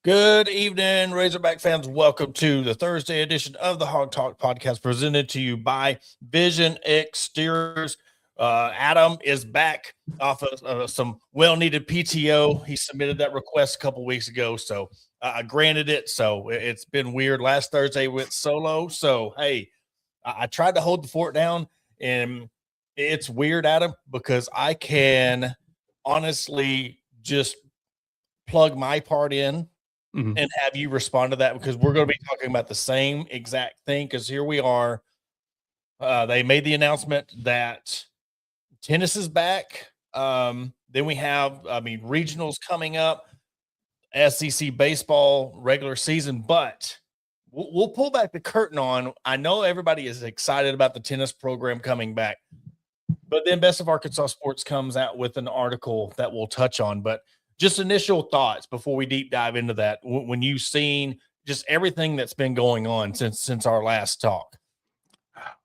Good evening, Razorback fans. Welcome to the Thursday edition of the Hog Talk podcast presented to you by Vision Exteriors. Adam is back off of some well-needed PTO. He submitted that request a couple weeks ago, so I granted it. So it's been weird. Last Thursday went solo. So, hey, I tried to hold the fort down, and it's weird, Adam, because I can honestly just plug my part in and have you respond to that, because we're going to be talking about the same exact thing. Because here we are. They made the announcement that tennis is back. Then we have, regionals coming up, SEC baseball regular season, but we'll pull back the curtain on. I know everybody is excited about the tennis program coming back, but then Best of Arkansas Sports comes out with an article that we'll touch on. But just initial thoughts before we deep dive into that, when you've seen just everything that's been going on since our last talk.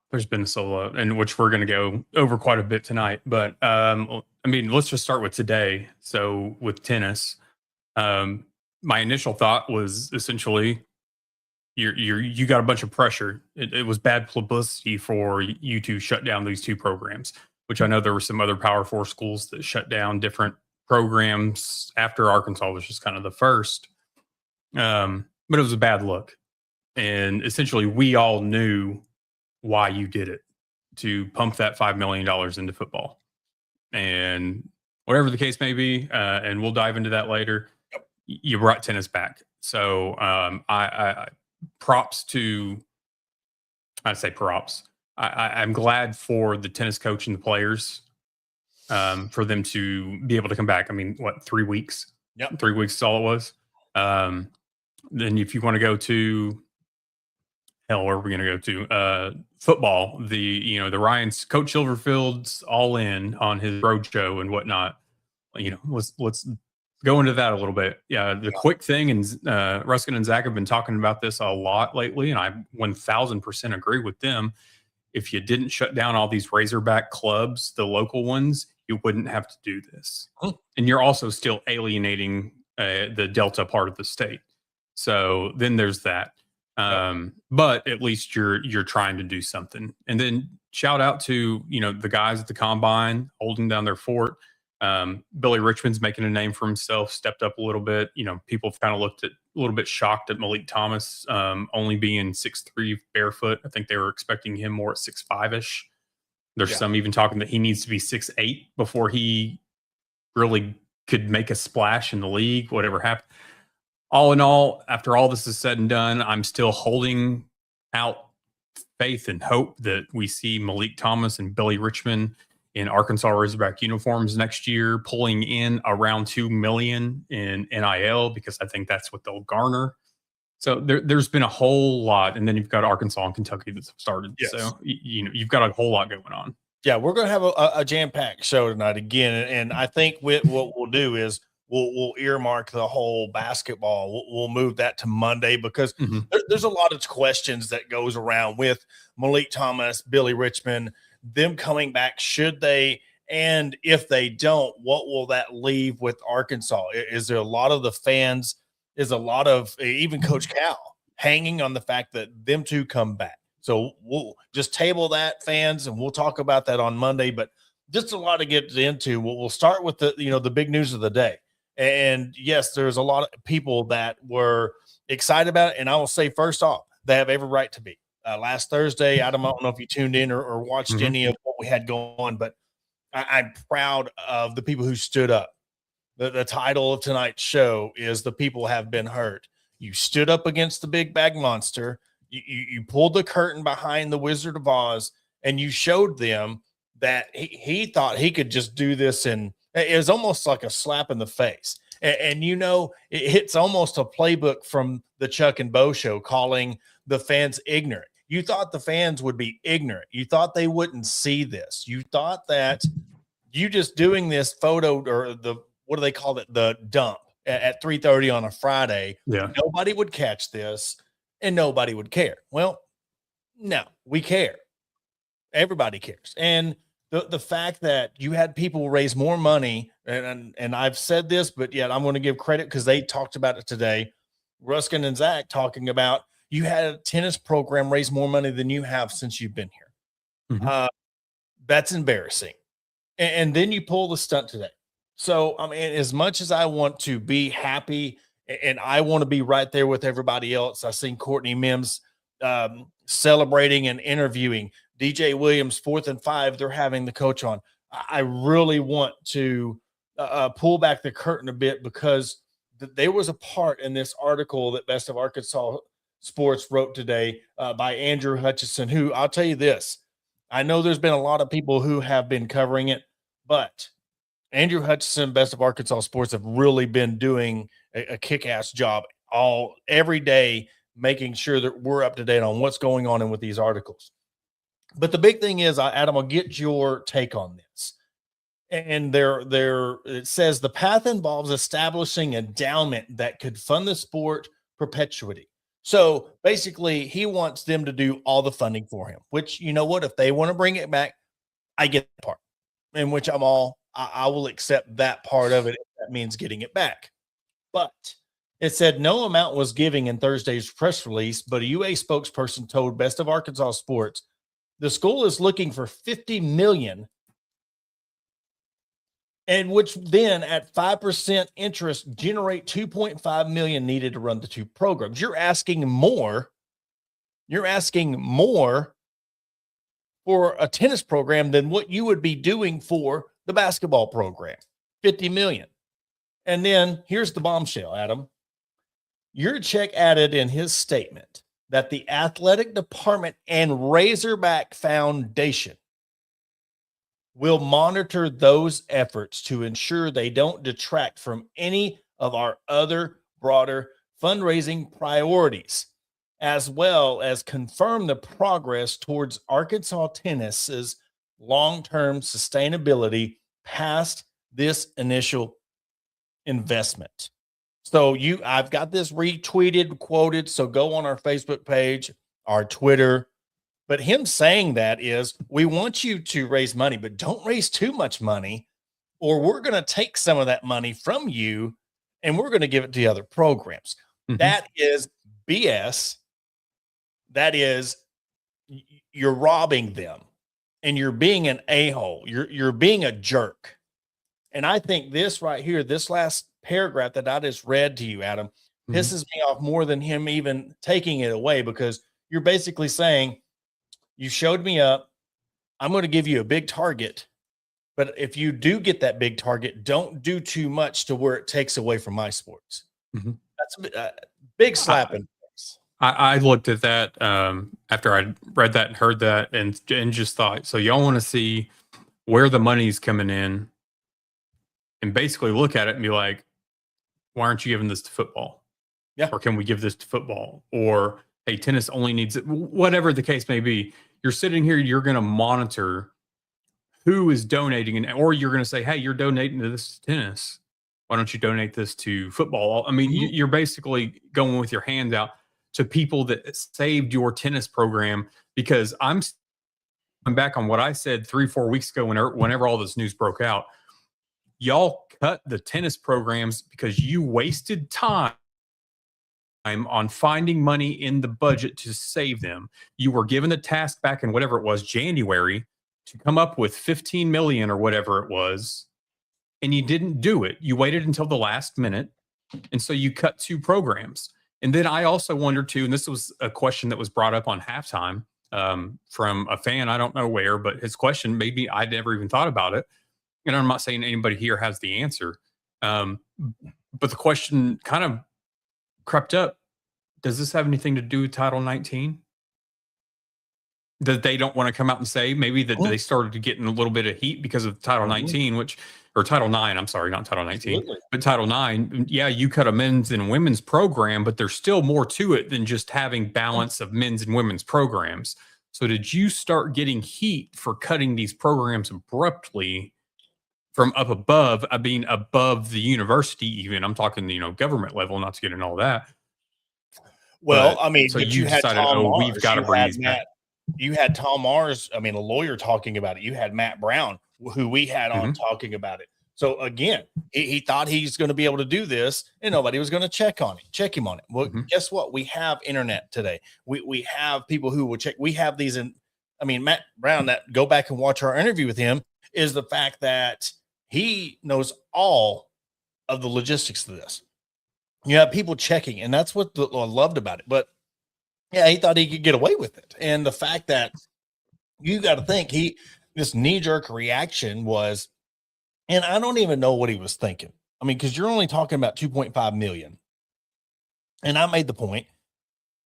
There's been solo, and which we're going to go over quite a bit tonight. But let's just start with today. So with tennis, my initial thought was essentially you got a bunch of pressure. It was bad publicity for you to shut down these two programs, which I know there were some other Power Four schools that shut down different programs after Arkansas was just kind of the first. But it was a bad look. And essentially we all knew why you did it, to pump that $5 million into football. And whatever the case may be, and we'll dive into that later, you brought tennis back. So I props to, I'd say props. I'm glad for the tennis coach and the players, for them to be able to come back. 3 weeks? Yep. 3 weeks is all it was. Then if you want to go to, hell, where are we going to go to? Football, the Ryan's Coach Silverfield's all in on his road show and whatnot. Let's go into that a little bit. Yeah, the quick thing, and Ruskin and Zach have been talking about this a lot lately, and I 1000% agree with them. If you didn't shut down all these Razorback clubs, the local ones, you wouldn't have to do this. And you're also still alienating the Delta part of the state. So then there's that. But at least you're trying to do something. And then shout out to, the guys at the combine holding down their fort. Billy Richmond's making a name for himself, stepped up a little bit. People have kind of looked at a little bit shocked at Malik Thomas only being 6'3" barefoot. I think they were expecting him more at 6'5"-ish. There's some even talking that he needs to be 6'8" before he really could make a splash in the league, whatever happened. All in all, after all this is said and done, I'm still holding out faith and hope that we see Malik Thomas and Billy Richmond in Arkansas Razorback uniforms next year, pulling in around $2 million in NIL, because I think that's what they'll garner. So there's been a whole lot, and then you've got Arkansas and Kentucky that's started. Yes. So you've got a whole lot going on. Yeah, we're going to have a jam-packed show tonight again, and I think what we'll do is we'll earmark the whole basketball. We'll move that to Monday, because there's a lot of questions that goes around with Malik Thomas, Billy Richmond, them coming back. Should they? And if they don't, what will that leave with Arkansas? Is there a lot of the fans, is a lot of even Coach Cal hanging on the fact that them two come back? So we'll just table that, fans, and we'll talk about that on Monday. But just a lot to get into. We'll start with the big news of the day. And yes, there's a lot of people that were excited about it. And I will say, first off, they have every right to be. Last Thursday, Adam, I don't know if you tuned in or watched any of what we had going on, but I'm proud of the people who stood up. The title of tonight's show is "The People Have Been Hurt." You stood up against the big bag monster. You pulled the curtain behind the Wizard of Oz, and you showed them that he thought he could just do this, and it was almost like a slap in the face. And it's almost a playbook from the Chuck and Bo show, calling the fans ignorant. You thought the fans would be ignorant. You thought they wouldn't see this. You thought that you just doing this photo, or what do they call it? The dump at 3:30 on a Friday. Yeah. Nobody would catch this and nobody would care. Well, no, we care. Everybody cares. And the fact that you had people raise more money, and I've said this, but yet I'm going to give credit because they talked about it today. Ruskin and Zach talking about you had a tennis program raise more money than you have since you've been here. Mhm. That's embarrassing. And then you pull the stunt today. So, I mean, as much as I want to be happy and I want to be right there with everybody else, I seen Courtney Mims celebrating and interviewing DJ Williams, 4th and 5. They're having the coach on. I really want to pull back the curtain a bit because there was a part in this article that Best of Arkansas Sports wrote today by Andrew Hutchison, who I'll tell you this. I know there's been a lot of people who have been covering it, but Andrew Hutchison, Best of Arkansas Sports, have really been doing a kick-ass job every day, making sure that we're up to date on what's going on with these articles. But the big thing is, Adam, I'll get your take on this. And it says the path involves establishing endowment that could fund the sport perpetuity. So basically, he wants them to do all the funding for him, which, you know what, if they want to bring it back, I get that part, in which I will accept that part of it if that means getting it back. But it said no amount was given in Thursday's press release, but a UA spokesperson told Best of Arkansas Sports the school is looking for $50 million, and which then at 5% interest generate $2.5 million needed to run the two programs. You're asking more for a tennis program than what you would be doing for the basketball program. $50 million. And then here's the bombshell, Adam. Yurchek added in his statement that the athletic department and Razorback Foundation will monitor those efforts to ensure they don't detract from any of our other broader fundraising priorities, as well as confirm the progress towards Arkansas tennis's long-term sustainability past this initial investment. So I've got this retweeted, quoted, so go on our Facebook page, our Twitter. But him saying that is, we want you to raise money, but don't raise too much money, or we're going to take some of that money from you and we're going to give it to the other programs. Mm-hmm. That is BS. That is, you're robbing them and you're being an a-hole. You're being a jerk. And I think this right here, this last paragraph that I just read to you, Adam, pisses me off more than him even taking it away, because you're basically saying, you showed me up, I'm going to give you a big target, but if you do get that big target, don't do too much to where it takes away from my sports. Mm-hmm. That's a big slap in the face. I looked at that after I read that and heard that and just thought, so y'all want to see where the money's coming in and basically look at it and be like, why aren't you giving this to football? Yeah. Or can we give this to football? Or, hey, tennis only needs it. Whatever the case may be, you're sitting here, you're going to monitor who is donating, or you're going to say, hey, you're donating to this tennis. Why don't you donate this to football? I mean, you're basically going with your hands out to people that saved your tennis program, because I'm back on what I said 3-4 weeks ago whenever all this news broke out. Y'all cut the tennis programs because you wasted time on finding money in the budget to save them. You were given the task back in whatever it was, January, to come up with 15 million or whatever it was, and you didn't do it. You waited until the last minute, and so you cut 2 programs. And then I also wondered too, and this was a question that was brought up on halftime from a fan, I don't know where, but his question, maybe I never even thought about it. And I'm not saying anybody here has the answer, but the question kind of crept up. Does this have anything to do with Title 19? That they don't want to come out and say, maybe that they started getting a little bit of heat because of Title 19, or Title 9, I'm sorry, not Title 19, absolutely. But Title 9, yeah, you cut a men's and women's program, but there's still more to it than just having balance of men's and women's programs. So did you start getting heat for cutting these programs abruptly from up above, being above the university even? I'm talking, government level, not to get into all that. Well, but, I mean, so but you had decided, Tom Mars, we've got to bring these back. You had Tom Mars, I mean, a lawyer talking about it. You had Matt Brown, who we had on talking about it. So again, he thought he's going to be able to do this and nobody was going to check him on it. Well, guess what? We have internet today. We have people who will check. We have these Matt Brown, that go back and watch our interview with him, is the fact that he knows all of the logistics of this. You have people checking, and that's what I loved about it. But yeah, he thought he could get away with it. And the fact that you got to think this knee-jerk reaction was, and I don't even know what he was thinking. I mean, because you're only talking about 2.5 million. And I made the point,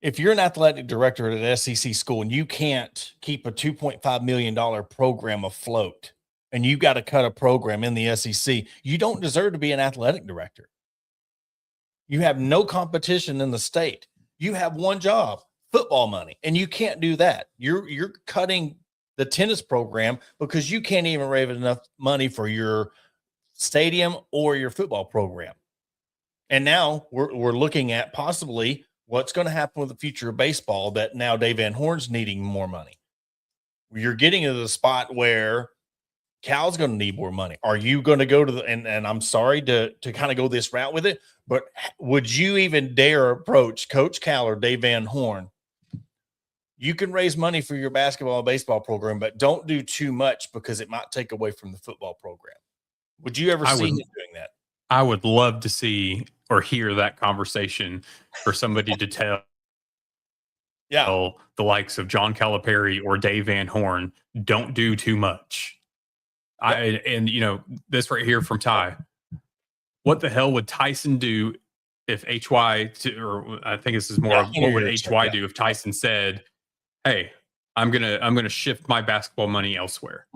if you're an athletic director at an SEC school and you can't keep a $2.5 million program afloat, and you got to cut a program in the SEC, you don't deserve to be an athletic director. You have no competition in the state. You have one job, football money, and you can't do that. You're cutting the tennis program because you can't even raise enough money for your stadium or your football program. And now we're looking at possibly what's going to happen with the future of baseball, that now Dave Van Horn's needing more money. You're getting to the spot where Cal's going to need more money. Are you going to go to and I'm sorry to kind of go this route with it, but would you even dare approach Coach Cal or Dave Van Horn? You can raise money for your basketball and baseball program, but don't do too much because it might take away from the football program. Would you ever see him doing that? I would love to see or hear that conversation for somebody to tell the likes of John Calipari or Dave Van Horn, don't do too much. And this right here from Ty, what the hell would Tyson do if HY, or I think this is more of what would HY do if Tyson said, hey, I'm gonna shift my basketball money elsewhere?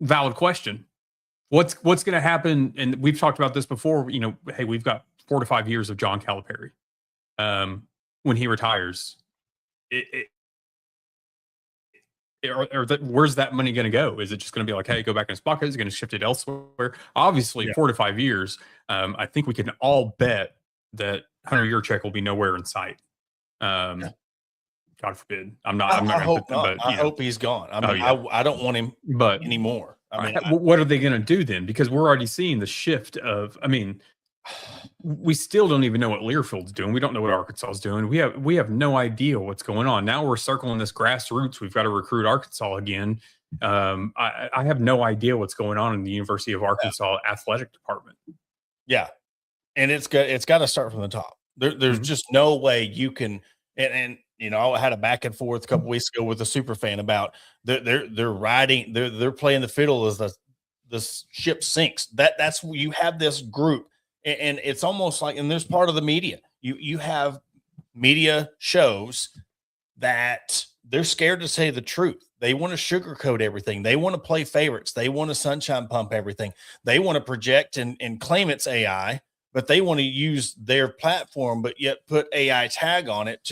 Valid question. What's going to happen? And we've talked about this before. Hey, we've got 4 to 5 years of John Calipari. When he retires, where's that money going to go? Is it just going to be like, hey, go back in his pocket? Is it going to shift it elsewhere? Obviously, 4 to 5 years. I think we can all bet that $100-year check will be nowhere in sight. God forbid. I hope he's gone. I don't want him anymore. What are they going to do then? Because we're already seeing the shift of, we still don't even know what Learfield's doing. We don't know what Arkansas is doing. We have no idea what's going on. Now we're circling this grassroots. We've got to recruit Arkansas again. I have no idea what's going on in the University of Arkansas athletic department. Yeah. And it's got to start from the top. There's just no way you can, and I had a back and forth a couple weeks ago with a super fan about they're playing the fiddle as the ship sinks. That's you have this group, and it's almost like, and there's part of the media. You have media shows that they're scared to say the truth. They want to sugarcoat everything. They want to play favorites. They want to sunshine pump everything. They want to project and claim it's AI, but they want to use their platform, but yet put AI tag on it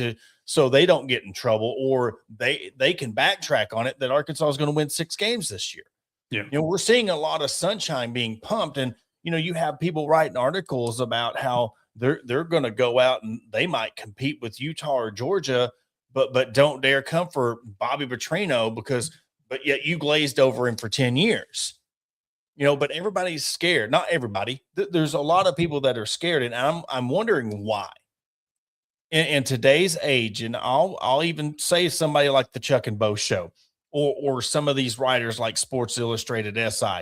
so they don't get in trouble, or they can backtrack on it that Arkansas is going to win 6 games this year. Yeah. We're seeing a lot of sunshine being pumped, and you have people writing articles about how they're going to go out and they might compete with Utah or Georgia, but don't dare come for Bobby Petrino but yet you glazed over him for 10 years. But everybody's scared. Not everybody. There's a lot of people that are scared, and I'm wondering why. In today's age, and I'll even say somebody like the Chuck and Bo show, or some of these writers like Sports Illustrated, SI,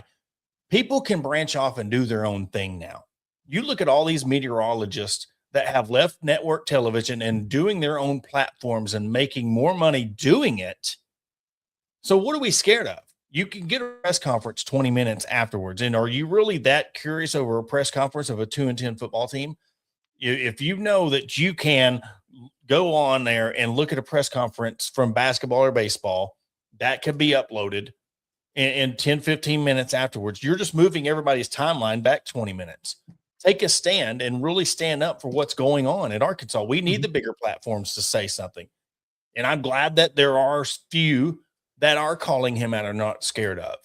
people can branch off and do their own thing now. You look at all these meteorologists that have left network television and doing their own platforms and making more money doing it. So what are we scared of? You can get a press conference 20 minutes afterwards. And are you really that curious over a press conference of a 2-10 football team? If you know that you can go on there and look at a press conference from basketball or baseball, that can be uploaded in 10, 15 minutes afterwards. You're just moving everybody's timeline back 20 minutes. Take a stand and really stand up for what's going on at Arkansas. We need the bigger platforms to say something. And I'm glad that there are few that are calling him out or not scared of.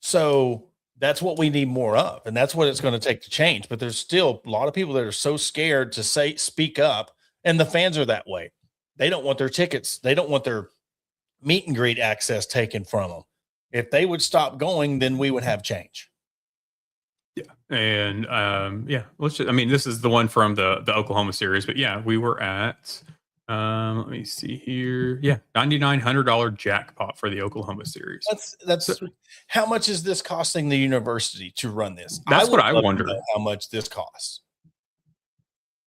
So that's what we need more of. And that's what it's going to take to change. But there's still a lot of people that are so scared to speak up. And the fans are that way. They don't want their tickets. They don't want their meet and greet access taken from them. If they would stop going, then we would have change. And yeah, I mean, this is the one from the Oklahoma series, but yeah, we were at let me see here. Yeah, $9,900 jackpot for the Oklahoma series. So That's how much is this costing the university to run this? I that's what would I love to wonder. know how much this costs.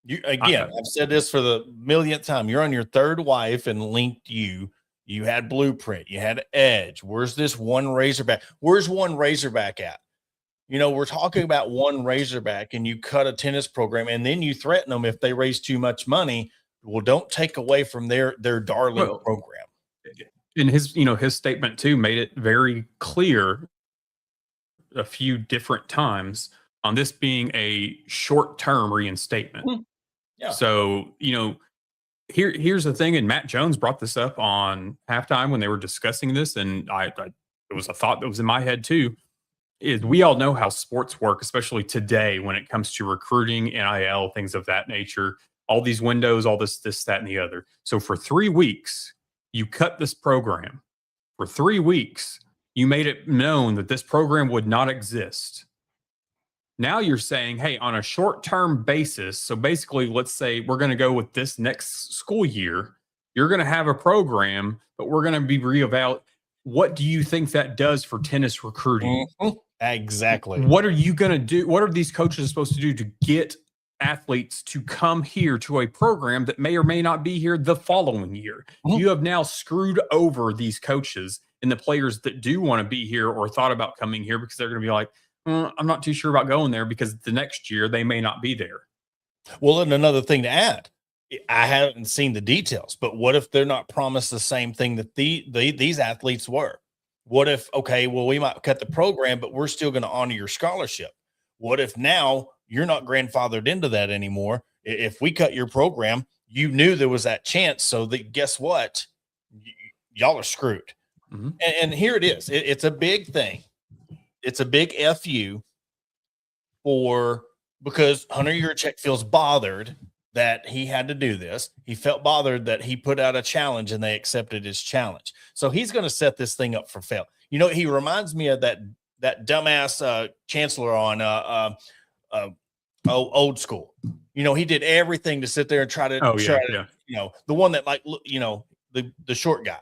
You again, I've said this for the millionth time. You're on your third wife and linked you. You had Blueprint, you had Edge. Where's this one Razorback? Where's one Razorback at? We're talking about one Razorback, and you cut a tennis program, and then you threaten them if they raise too much money. Well, don't take away from their darling Well, program. in his statement too made it very clear a few different times on this being a short-term reinstatement. Yeah. So, here's the thing, and Matt Jones brought this up on halftime when they were discussing this, and it was a thought that was in my head too. Is we all know how sports work, especially today when it comes to recruiting, NIL, things of that nature. All these windows, all this, that, and the other. So for 3 weeks, you cut this program. For 3 weeks, you made it known that this program would not exist. Now you're saying, hey, on a short-term basis, so basically, let's say we're going to go with this next school year, you're going to have a program, but we're going to be reevaluating. What do you think that does for tennis recruiting? Mm-hmm. Exactly. What are you going to do? What are these coaches supposed to do to get athletes to come here to a program that may or may not be here the following year? Mm-hmm. You have now screwed over these coaches and the players that do want to be here or thought about coming here because they're going to be like, I'm not too sure about going there because the next year they may not be there. Well, and another thing to add, I haven't seen the details, but what if they're not promised the same thing that these athletes were? What if, okay, well, we might cut the program, but we're still going to honor your scholarship? What if now you're not grandfathered into that anymore? If we cut your program, you knew there was that chance. So that guess what? Y'all are screwed. Mm-hmm. And here it is. It's a big thing. It's a big FU because Hunter Yurchek feels bothered that he had to do this. He felt bothered that he put out a challenge and they accepted his challenge. So he's going to set this thing up for fail. He reminds me of that dumbass chancellor on Old School. He did everything to sit there and try to, the one that the short guy,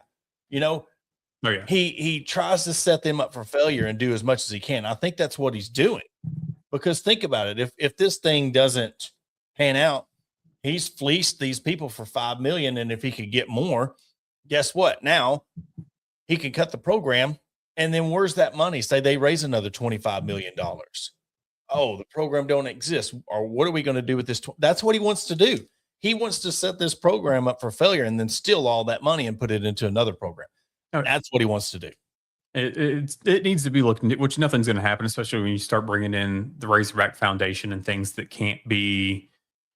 Oh, yeah. He tries to set them up for failure and do as much as he can. I think that's what he's doing. Because think about it. If this thing doesn't pan out, he's fleeced these people for $5 million. And if he could get more, guess what? Now he can cut the program. And then where's that money? Say they raise another $25 million. Oh, the program don't exist. Or what are we going to do with this? That's what he wants to do. He wants to set this program up for failure and then steal all that money and put it into another program. Okay. That's what he wants to do. It needs to be looked into, which nothing's going to happen, especially when you start bringing in the Razorback Foundation and things that can't be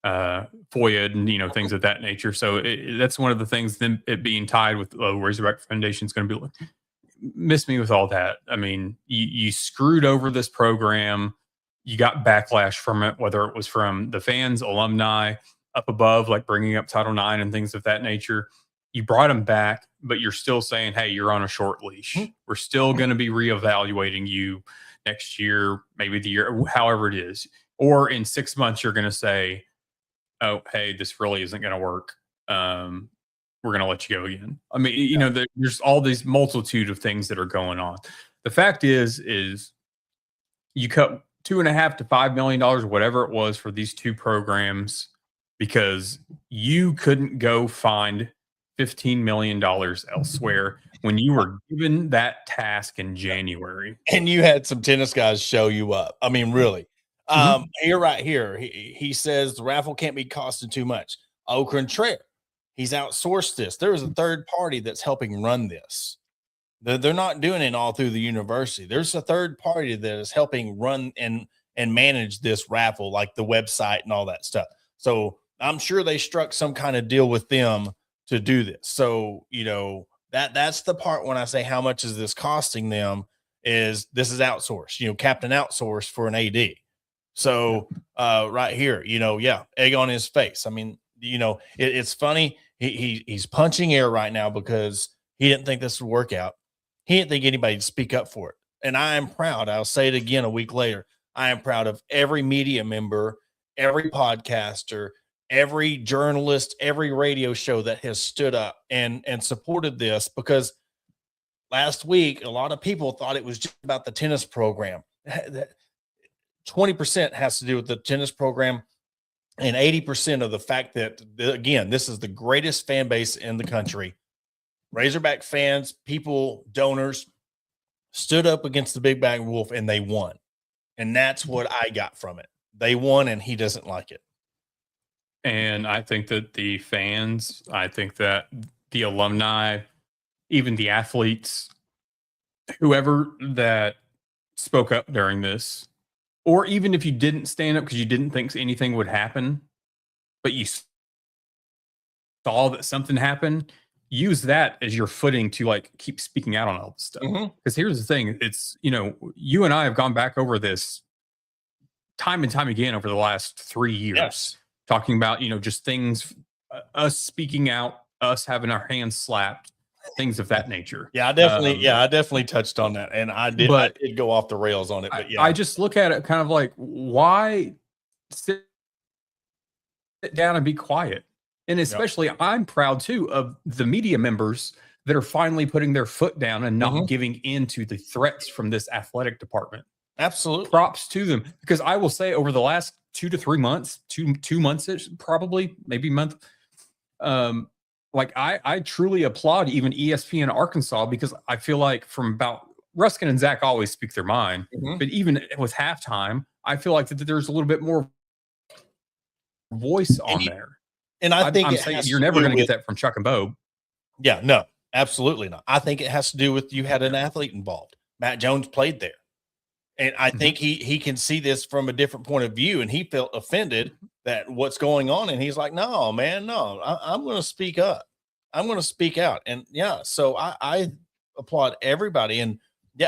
FOIA'd and things of that nature. So that's one of the things. Then it being tied with Razorback Foundation is going to be miss me with all that. I mean, you screwed over this program. You got backlash from it, whether it was from the fans, alumni, up above, like bringing up Title IX and things of that nature. You brought them back, but you're still saying, hey, you're on a short leash. We're still going to be reevaluating you next year, maybe the year, however it is. Or in 6 months, you're going to say, oh, hey, this really isn't going to work. We're going to let you go again. I mean, there's all these multitude of things that are going on. The fact is you cut $2.5 to $5 million, whatever it was, for these two programs because you couldn't go find $15 million elsewhere when you were given that task in January. And you had some tennis guys show you up. I mean, really. Here, right here, he says the raffle can't be costing too much. Au contraire, he's outsourced this. There is a third party that's helping run this. They're not doing it all through the university. There's a third party that is helping run and manage this raffle, like the website and all that stuff. So I'm sure they struck some kind of deal with them to do this. So, that's the part when I say how much is this costing them is this is outsourced, Captain outsourced for an AD. So right here, egg on his face. I mean, it's funny. He's punching air right now because he didn't think this would work out. He didn't think anybody would speak up for it. And I am proud. I'll say it again a week later. I am proud of every media member, every podcaster, every journalist, every radio show that has stood up and supported this, because last week a lot of people thought it was just about the tennis program. 20% has to do with the tennis program, and 80% of the fact that, again, this is the greatest fan base in the country. Razorback fans, people, donors stood up against the Big Bad Wolf and they won. And that's what I got from it. They won and he doesn't like it. And I think that the fans, I think that the alumni, even the athletes, whoever that spoke up during this, or even if you didn't stand up because you didn't think anything would happen, but you saw that something happened, use that as your footing to like keep speaking out on all this stuff. Because here's the thing, it's, you know, you and I have gone back over this time and time again over the last 3 years, talking about, you know, just things, us speaking out, us having our hands slapped, things of that nature. I definitely touched on that, and I did go off the rails on it. But I just look at it kind of like, why sit down and be quiet? And especially, I'm proud too of the media members that are finally putting their foot down and not giving in to the threats from this athletic department. Absolutely, props to them, because I will say over the last 2 to 3 months, two months, probably maybe a month. Like I truly applaud even ESPN Arkansas, because I feel like from about Ruskin and Zach always speak their mind, but even with halftime, I feel like that there's a little bit more voice on there. And I think I'm saying you're never going to get that from Chuck and Bo. Yeah, no, absolutely not. I think it has to do with you had an athlete involved. Matt Jones played there. And I think he can see this from a different point of view, and he felt offended that what's going on. And he's like, no, man, no, I'm going to speak up. I'm going to speak out. And so I applaud everybody. And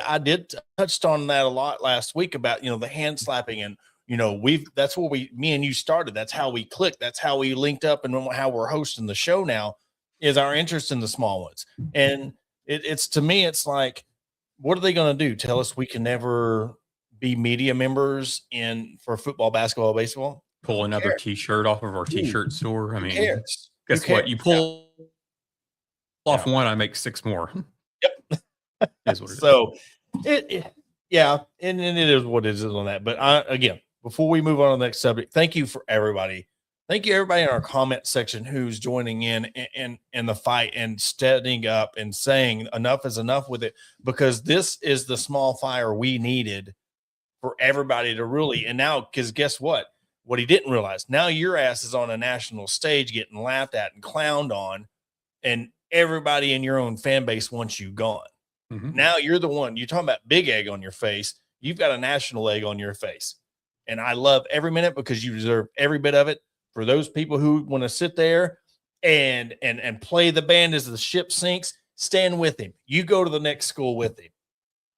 I did touched on that a lot last week about, you know, the hand slapping, and, you know, that's where me and you started. That's how we clicked. That's how we linked up, and how we're hosting the show now is our interest in the small ones. And it's to me, it's like, what are they going to do? Tell us we can never be media members for football, basketball, baseball? Pull another T-shirt off of our T-shirt store. I mean, guess what? You pull off one, I make 6 more. Yep. Is what it so is. And it is what it is on that. But again, before we move on to the next subject, thank you for everybody. Thank you everybody in our comment section who's joining in the fight and standing up and saying enough is enough with it, because this is the small fire we needed for everybody to really. And now, because guess what he didn't realize, now your ass is on a national stage getting laughed at and clowned on, and everybody in your own fan base wants you gone. Now you're the one. You're talking about big egg on your face. You've got a national egg on your face, and I love every minute, because you deserve every bit of it. For those people who want to sit there and play the band as the ship sinks, stand with him. You go to the next school with him.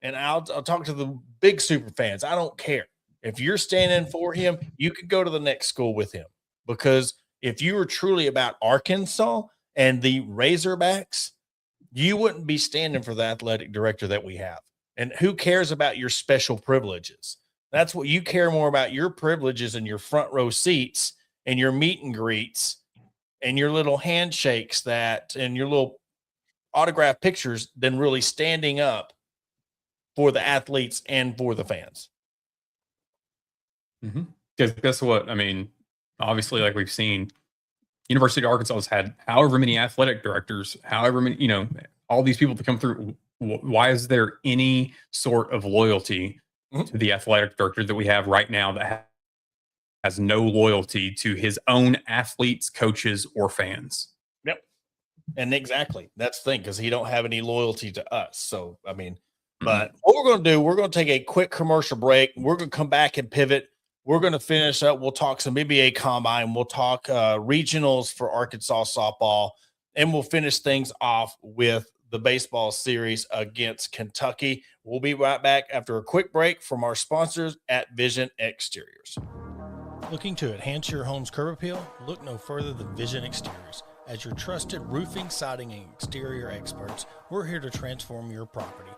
And I'll talk to the big super fans. I don't care. If you're standing for him, you could go to the next school with him. Because if you were truly about Arkansas and the Razorbacks, you wouldn't be standing for the athletic director that we have. And who cares about your special privileges? That's what you care more about, your privileges and your front row seats and your meet and greets and your little handshakes and your little autograph pictures, than really standing up for the athletes and for the fans. Because guess what? I mean, obviously, like we've seen, University of Arkansas has had however many athletic directors, however many, you know, all these people to come through. Why is there any sort of loyalty to the athletic director that we have right now that has no loyalty to his own athletes, coaches, or fans? Yep. And exactly. That's the thing, because he don't have any loyalty to us. So, I mean, but what we're going to do, we're going to take a quick commercial break. We're going to come back and pivot. We're going to finish up. We'll talk some NBA combine. We'll talk regionals for Arkansas softball, and we'll finish things off with the baseball series against Kentucky. We'll be right back after a quick break from our sponsors at Vision Exteriors. Looking to enhance your home's curb appeal? Look no further than Vision Exteriors. As your trusted roofing, siding, and exterior experts, we're here to transform your property.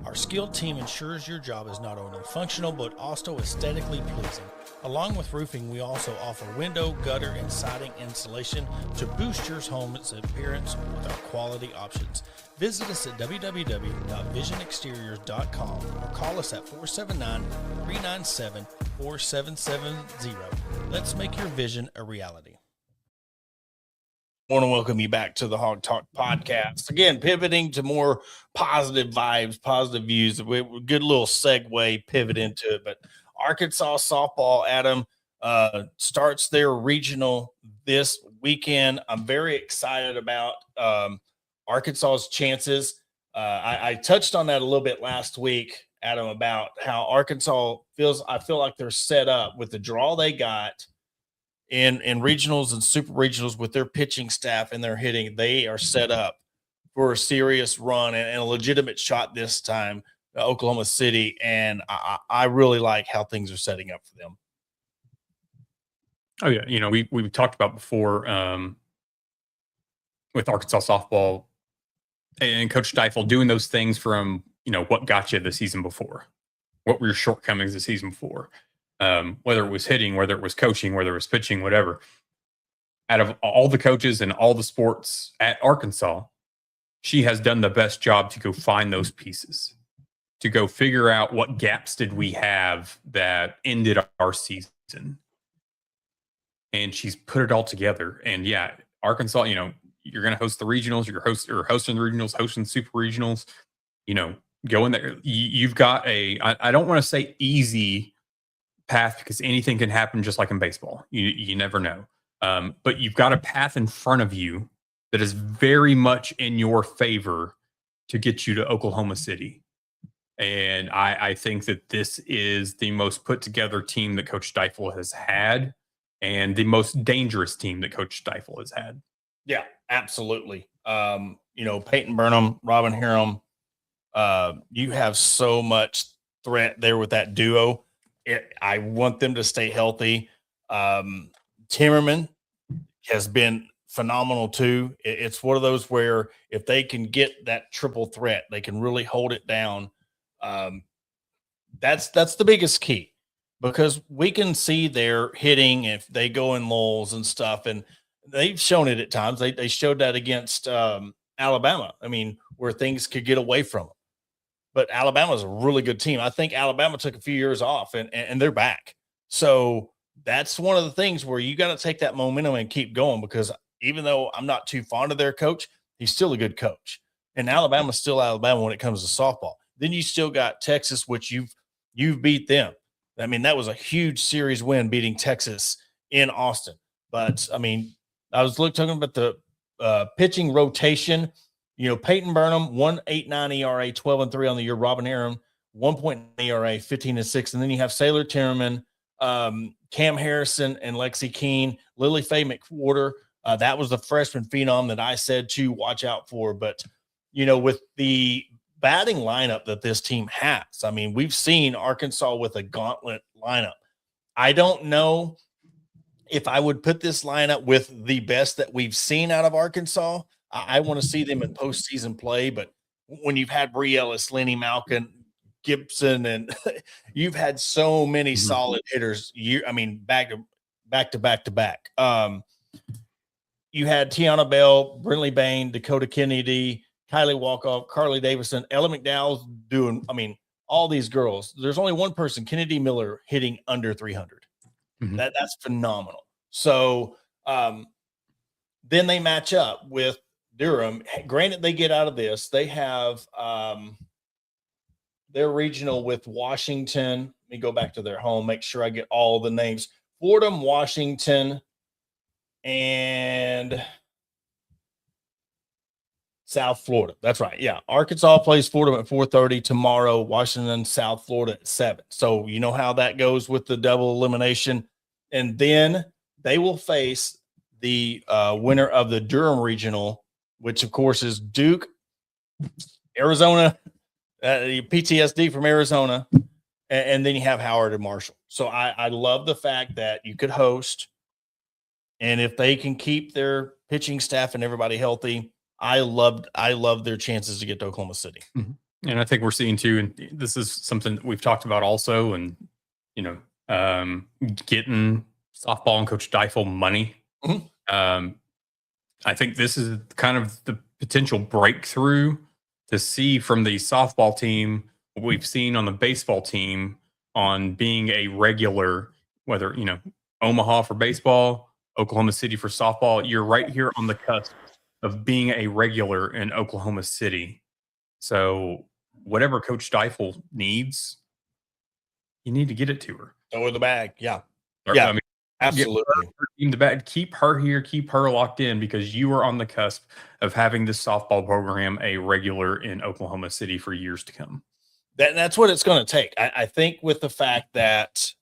Our skilled team ensures your job is not only functional but also aesthetically pleasing. Along with roofing, we also offer window, gutter, and siding installation to boost your home's appearance with our quality options. Visit us at www.visionexteriors.com or call us at 479-397-4770. Let's make your vision a reality. I want to welcome you back to the Hog Talk podcast. Again, pivoting to more positive vibes, positive views. Good little segue pivot into it. But Arkansas softball, Adam, starts their regional this weekend. I'm very excited about Arkansas's chances. I touched on that a little bit last week, Adam, about how Arkansas feels. I feel like they're set up with the draw they got in regionals and super regionals with their pitching staff and their hitting. They are set up for a serious run and a legitimate shot this time, Oklahoma City. And I really like how things are setting up for them. Oh yeah. We've talked about before with Arkansas softball and Coach Steifel doing those things from, what got you the season before, what were your shortcomings the season before. Whether it was hitting, whether it was coaching, whether it was pitching, whatever. Out of all the coaches and all the sports at Arkansas, she has done the best job to go find those pieces, to go figure out what gaps did we have that ended our season. And she's put it all together. And yeah, Arkansas, you're going to host the regionals, you're hosting the regionals, hosting the super regionals, go in there. You've got I don't want to say easy path because anything can happen, just like in baseball. You never know. But you've got a path in front of you that is very much in your favor to get you to Oklahoma City. And I think that this is the most put together team that Coach Steifel has had and the most dangerous team that Coach Steifel has had. Yeah, absolutely. Peyton Burnham, Robin Hiram, you have so much threat there with that duo. I want them to stay healthy. Timmerman has been phenomenal too. It's one of those where if they can get that triple threat, they can really hold it down. That's the biggest key, because we can see their hitting if they go in lulls and stuff, and they've shown it at times. They showed that against Alabama. I mean, where things could get away from them. But Alabama's a really good team. I think Alabama took a few years off and they're back. So that's one of the things where you got to take that momentum and keep going, because even though I'm not too fond of their coach, he's still a good coach. And Alabama's still Alabama when it comes to softball. Then you still got Texas, which you've beat them. I mean, that was a huge series win, beating Texas in Austin. But I mean, I was talking about the pitching rotation. Peyton Burnham, 1.89 ERA, 12-3 on the year. Robin Hiram, 1.9 ERA, 15-6. And then you have Sailor Timmerman, Cam Harrison, and Lexi Keene. Lily Faye McWhorter. That was the freshman phenom that I said to watch out for. But, with the batting lineup that this team has, I mean, we've seen Arkansas with a gauntlet lineup. I don't know if I would put this lineup with the best that we've seen out of Arkansas. I want to see them in postseason play, but when you've had Bree Ellis, Lenny Malkin, Gibson, and you've had so many solid hitters, back to back. You had Tiana Bell, Brinley Bain, Dakota Kennedy, Kylie Walkoff, Carly Davison, Ella McDowell's doing, all these girls. There's only one person, Kennedy Miller, hitting under 300. That's phenomenal. So then they match up with Durham. Granted, they get out of this. They have their regional with Washington. Let me go back to their home, make sure I get all the names. Fordham, Washington, and South Florida. That's right. Yeah. Arkansas plays Fordham at 4:30 tomorrow. Washington, South Florida at 7. So you know how that goes with the double elimination. And then they will face the winner of the Durham regional, which of course is Duke, Arizona, PTSD from Arizona, and then you have Howard and Marshall. So I love the fact that you could host, and if they can keep their pitching staff and everybody healthy, I love their chances to get to Oklahoma City. And I think we're seeing too, and this is something that we've talked about also, and you know, getting softball and Coach Deifel money. Mhm. I think this is kind of the potential breakthrough to see from the softball team what we've seen on the baseball team on being a regular, whether, Omaha for baseball, Oklahoma City for softball. You're right here on the cusp of being a regular in Oklahoma City. So whatever Coach Deifel needs, you need to get it to her. Over the bag. Yeah. Or, Yeah. I mean, get Absolutely. her team the bag, keep her here, keep her locked in, because you are on the cusp of having this softball program a regular in Oklahoma City for years to come. That's what it's going to take. I think with the fact that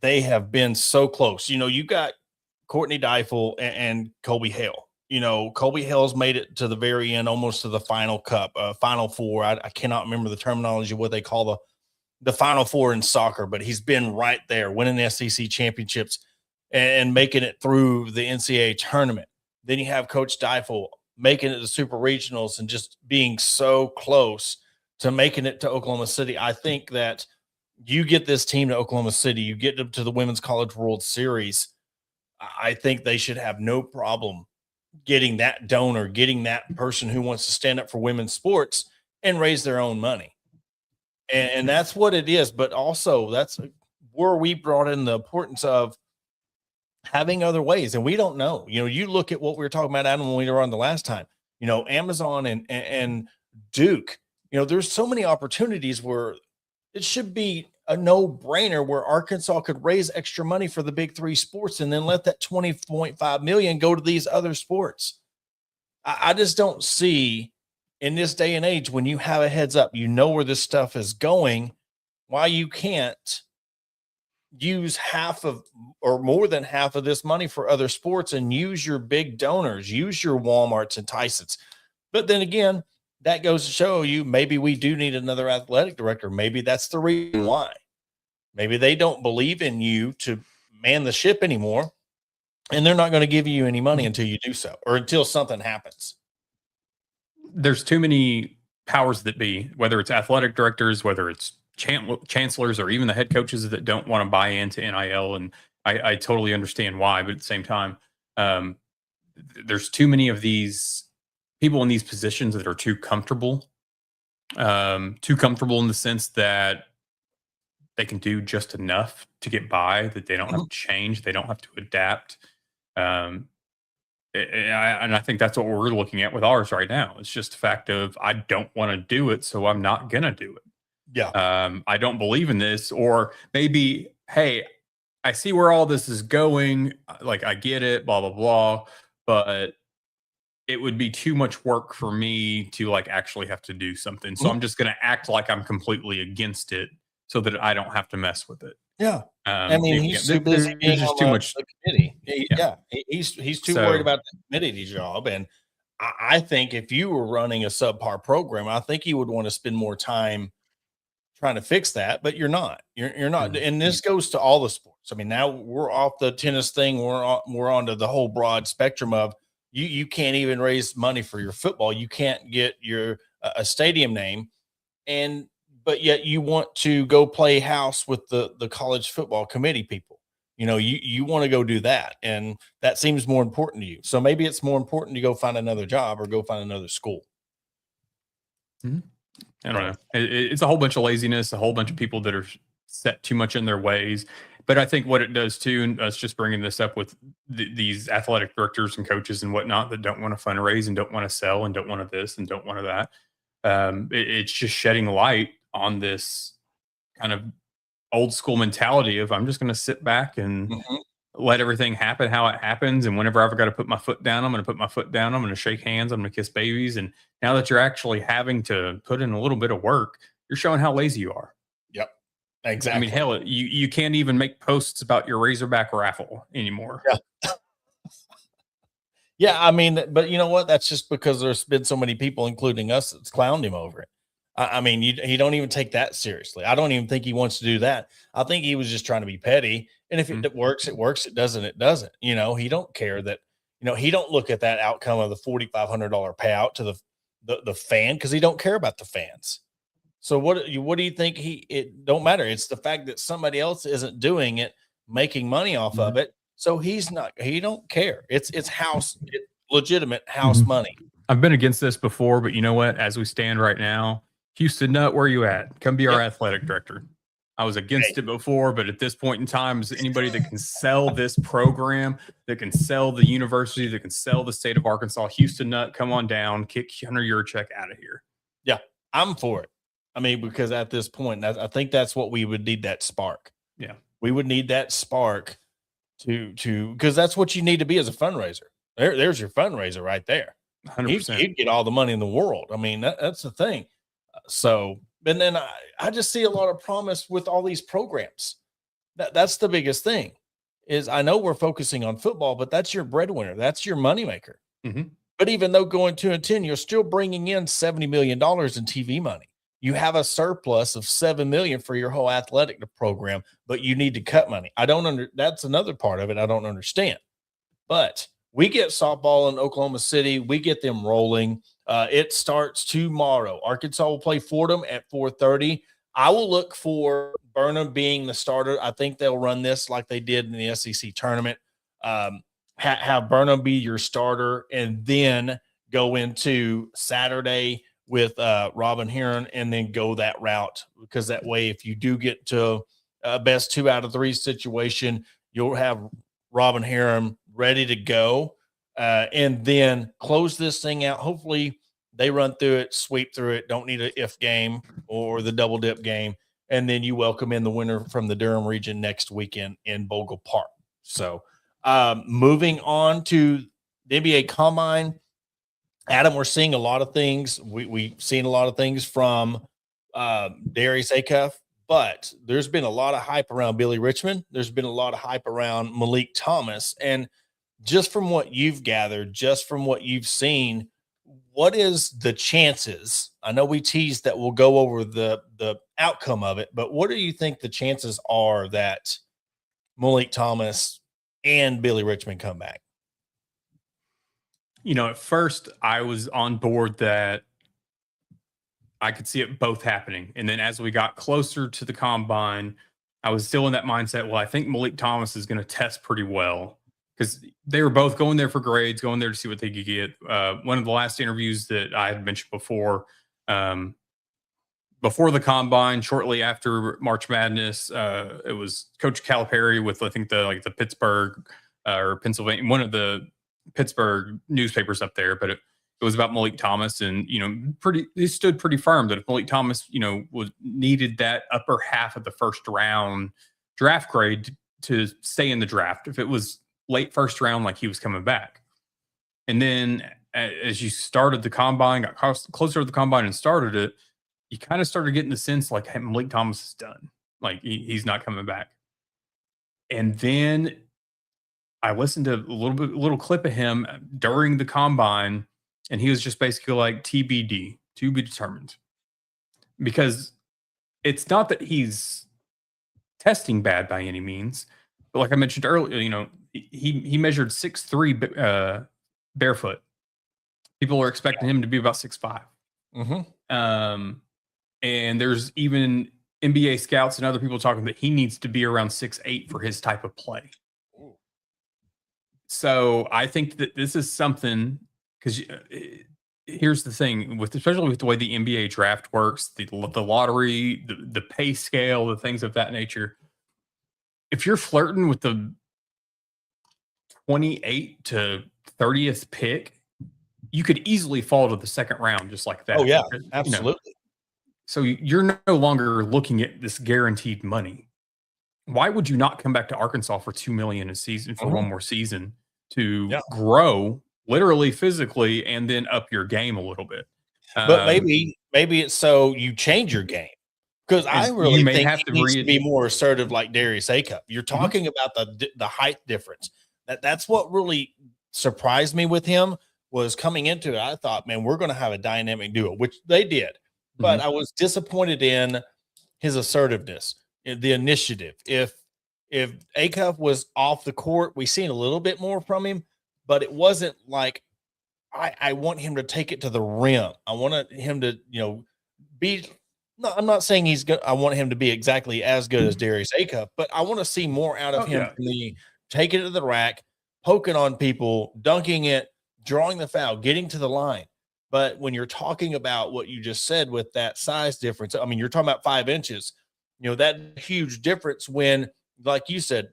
they have been so close. You got Courtney Deifel and Colby Hale. Colby Hale's made it to the very end, almost to the final cup, final four. I cannot remember the terminology, what they call the final four in soccer, but he's been right there winning SEC championships and making it through the NCAA tournament. Then you have Coach Deifel making it to super regionals and just being so close to making it to Oklahoma City. I think that you get this team to Oklahoma City, you get them to the Women's College World Series. I think they should have no problem getting that donor, getting that person who wants to stand up for women's sports and raise their own money. And that's what it is. But also, that's where we brought in the importance of having other ways. And we don't know. You look at what we were talking about, Adam, when we were on the last time, Amazon and Duke, there's so many opportunities where it should be a no-brainer where Arkansas could raise extra money for the big three sports and then let that 20.5 million go to these other sports. I just don't see in this day and age, when you have a heads up, where this stuff is going, why you can't use half of or more than half of this money for other sports and use your big donors, use your Walmarts and Tysons. But then again, that goes to show you maybe we do need another athletic director. Maybe that's the reason why. Maybe they don't believe in you to man the ship anymore, and they're not going to give you any money until you do so, or until something happens. There's too many powers that be, whether it's athletic directors, whether it's chancellors, or even the head coaches that don't want to buy into NIL. And I totally understand why, but at the same time, there's too many of these people in these positions that are too comfortable in the sense that they can do just enough to get by, that they don't have to change, they don't have to adapt. And I think that's what we're looking at with ours right now. It's just the fact of, I don't want to do it, so I'm not going to do it. Yeah. I don't believe in this. Or maybe, hey, I see where all this is going. Like, I get it, blah, blah, blah. But it would be too much work for me to actually have to do something. So I'm just going to act like I'm completely against it so that I don't have to mess with it. Yeah. I mean, he's too busy being just on too much the committee. He's too worried about the committee job. And I think if you were running a subpar program, I think you would want to spend more time trying to fix that, but you're not. You're not. And this goes to all the sports. I mean, now we're off the tennis thing. We're on to the whole broad spectrum of you can't even raise money for your football. You can't get your a stadium name, but yet you want to go play house with the college football committee people. You want to go do that, and that seems more important to you. So maybe it's more important to go find another job or go find another school. I don't know. It's a whole bunch of laziness, a whole bunch of people that are set too much in their ways. But I think what it does too, and us just bringing this up with these athletic directors and coaches and whatnot that don't want to fundraise and don't want to sell and don't want to this and don't want to that. It's just shedding light on this kind of old school mentality of, I'm just going to sit back and let everything happen how it happens. And whenever I've got to put my foot down, I'm going to put my foot down. I'm going to shake hands. I'm going to kiss babies. And now that you're actually having to put in a little bit of work, you're showing how lazy you are. Yep. Exactly. I mean, hell, you can't even make posts about your Razorback raffle anymore. Yeah. Yeah. I mean, but you know what? That's just because there's been so many people, including us, that's clowned him over it. I mean, he don't even take that seriously. I don't even think he wants to do that. I think he was just trying to be petty. And if it works, it works. It doesn't, it doesn't. He don't care that, he don't look at that outcome of the $4,500 payout to the fan, because he don't care about the fans. So what do you think it don't matter. It's the fact that somebody else isn't doing it, making money off of it. So he don't care. It's legitimate house money. I've been against this before, but you know what? As we stand right now, Houston Nutt, where are you at? Come be our athletic director. I was against it before, but at this point in time, is anybody that can sell this program, that can sell the university, that can sell the state of Arkansas, Houston Nutt, come on down, kick Hunter Yurchek out of here. Yeah, I'm for it. I mean, because at this point, I think that's what we would need, that spark. Yeah. We would need that spark to because that's what you need to be as a fundraiser. There's your fundraiser right there. 100%. He'd get all the money in the world. I mean, that's the thing. So, and then I just see a lot of promise with all these programs. That's the biggest thing. Is I know we're focusing on football, but that's your breadwinner. That's your moneymaker. But even though going 2-10, you're still bringing in $70 million in TV money. You have a surplus of $7 million for your whole athletic program, but you need to cut money. That's another part of it I don't understand. But we get softball in Oklahoma City. We get them rolling. It starts tomorrow. Arkansas will play Fordham at 4:30. I will look for Burnham being the starter. I think they'll run this like they did in the SEC tournament. Have Burnham be your starter, and then go into Saturday with Robin Heron, and then go that route, because that way, if you do get to a best 2 out of 3 situation, you'll have Robin Heron ready to go, and then close this thing out. Hopefully they run through it, sweep through it, don't need an if game or the double dip game, and then you welcome in the winner from the Durham region next weekend in Bogle Park. So moving on to the NBA Combine, Adam, we're seeing a lot of things. We've seen a lot of things from Darius Acuff, but there's been a lot of hype around Billy Richmond. There's been a lot of hype around Malik Thomas. And just from what you've gathered, just from what you've seen, what is the chances? I know we teased that we'll go over the outcome of it, but what do you think the chances are that Malik Thomas and Billy Richmond come back? You know, at first I was on board that I could see it both happening. And then as we got closer to the combine, I was still in that mindset. Well, I think Malik Thomas is going to test pretty well, because they were both going there for grades, going there to see what they could get. One of the last interviews that I had mentioned before the combine, shortly after March Madness, it was Coach Calipari with, I think, the Pittsburgh or Pennsylvania, one of the Pittsburgh newspapers up there, but it was about Malik Thomas, and he stood pretty firm that if Malik Thomas needed that upper half of the first round draft grade to stay in the draft, if it was late first round, like, he was coming back. And then as you started the combine, got closer to the combine and started it, you kind of started getting the sense like, hey, Malik Thomas is done, like he's not coming back. And then I listened to a little clip of him during the combine, and he was just basically like, TBD, to be determined. Because it's not that he's testing bad by any means, but like I mentioned earlier, he measured 6'3" barefoot. People are expecting him to be about 6'5". And there's even NBA scouts and other people talking that he needs to be around 6'8" for his type of play. So I think that this is something, because here's the thing, especially with the way the NBA draft works, the lottery, the pay scale, the things of that nature. If you're flirting with the 28 to 30th pick, you could easily fall to the second round just like that. Oh yeah, absolutely. So you're no longer looking at this guaranteed money. Why would you not come back to Arkansas for $2 million a season for one more season to grow literally, physically, and then up your game a little bit? But maybe it's so you change your game, because I really think he needs to be more assertive, like Darius Acuff. You're talking about the height difference. That's what really surprised me with him, was coming into it. I thought, man, we're going to have a dynamic duo, which they did. But I was disappointed in his assertiveness, in the initiative. If Acuff was off the court, we seen a little bit more from him, but it wasn't like, I want him to take it to the rim. I wanted him to, be No, I'm not saying he's good. I want him to be exactly as good as Darius Acuff, but I want to see more out of him. Yeah. Taking it to the rack, poking on people, dunking it, drawing the foul, getting to the line. But when you're talking about what you just said with that size difference, I mean, you're talking about 5 inches. That huge difference when, like you said,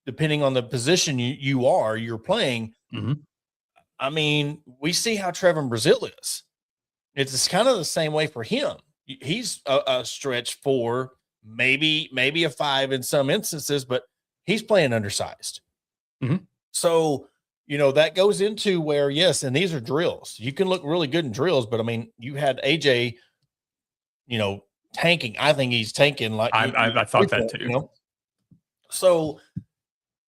depending on the position you're playing. Mm-hmm. I mean, we see how Trevor Brazil is. It's kind of the same way for him. He's a stretch 4, maybe a 5 in some instances, but he's playing undersized. Mm-hmm. So, that goes into where, yes, and these are drills. You can look really good in drills, but I mean, you had AJ, tanking. I think he's tanking like I thought that too. So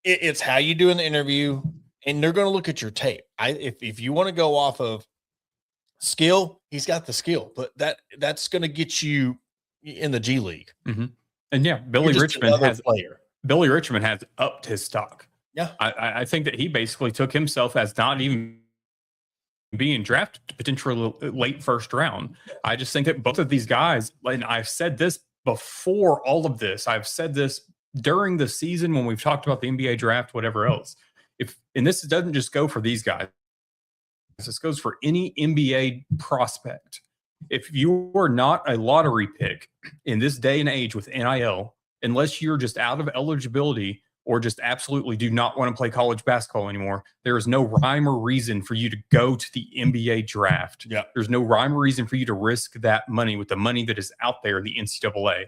it's how you do in the interview, and they're going to look at your tape. If you want to go off of skill, he's got the skill, but that's going to get you in the G League. Mm-hmm. And yeah, Billy Richmond has upped his stock. Yeah, I think that he basically took himself as not even being drafted potentially late first round. I just think that both of these guys, and I've said this before all of this, I've said this during the season when we've talked about the NBA draft, whatever else. And this doesn't just go for these guys. This goes for any NBA prospect. If you are not a lottery pick in this day and age with NIL, unless you're just out of eligibility or just absolutely do not want to play college basketball anymore, there is no rhyme or reason for you to go to the NBA draft. Yeah. There's no rhyme or reason for you to risk that money with the money that is out there in the NCAA,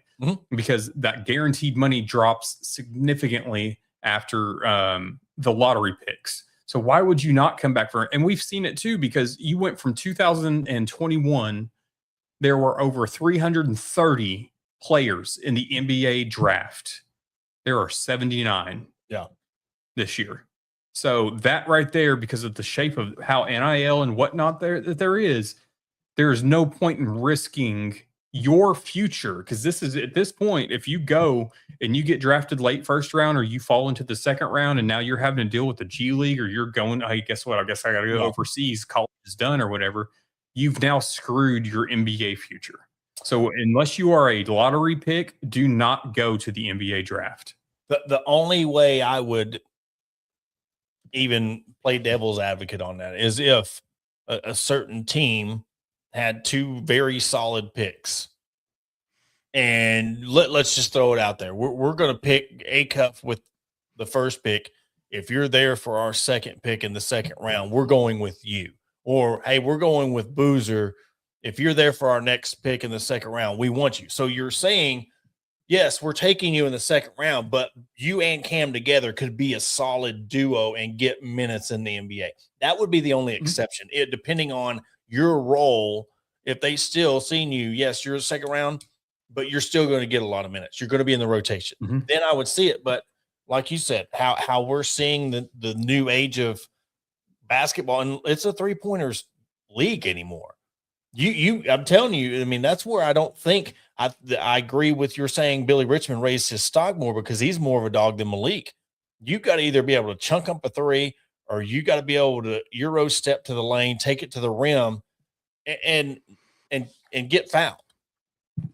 because that guaranteed money drops significantly after the lottery picks. So why would you not come back for it? And we've seen it too, because you went from 2021, there were over 330 players in the NBA draft. There are 79 this year. So that right there, because of the shape of how NIL and whatnot there is no point in risking your future, because this is at this point, if you go and you get drafted late first round or you fall into the second round and now you're having to deal with the G League, or you're going, hey, guess what? I guess I got to go overseas, college is done or whatever. You've now screwed your NBA future. So unless you are a lottery pick, do not go to the NBA draft. The only way I would even play devil's advocate on that is if a certain team had 2 very solid picks, and let's just throw it out there. We're going to pick Acuff with the first pick. If you're there for our second pick in the second round, we're going with you. Or, hey, we're going with Boozer. If you're there for our next pick in the second round, we want you. So you're saying, yes, we're taking you in the second round, but you and Cam together could be a solid duo and get minutes in the NBA. That would be the only exception. Depending on your role, if they still seen you, yes, you're a second round, but you're still going to get a lot of minutes. You're going to be in the rotation. Then I would see it. But like you said, how we're seeing the new age of basketball, and it's a 3-pointers league anymore. I'm telling you, I mean, that's where I don't think I agree with your saying Billy Richmond raised his stock more, because he's more of a dog than Malik. You got to either be able to chunk up a 3, or you got to be able to Euro step to the lane, take it to the rim, and get fouled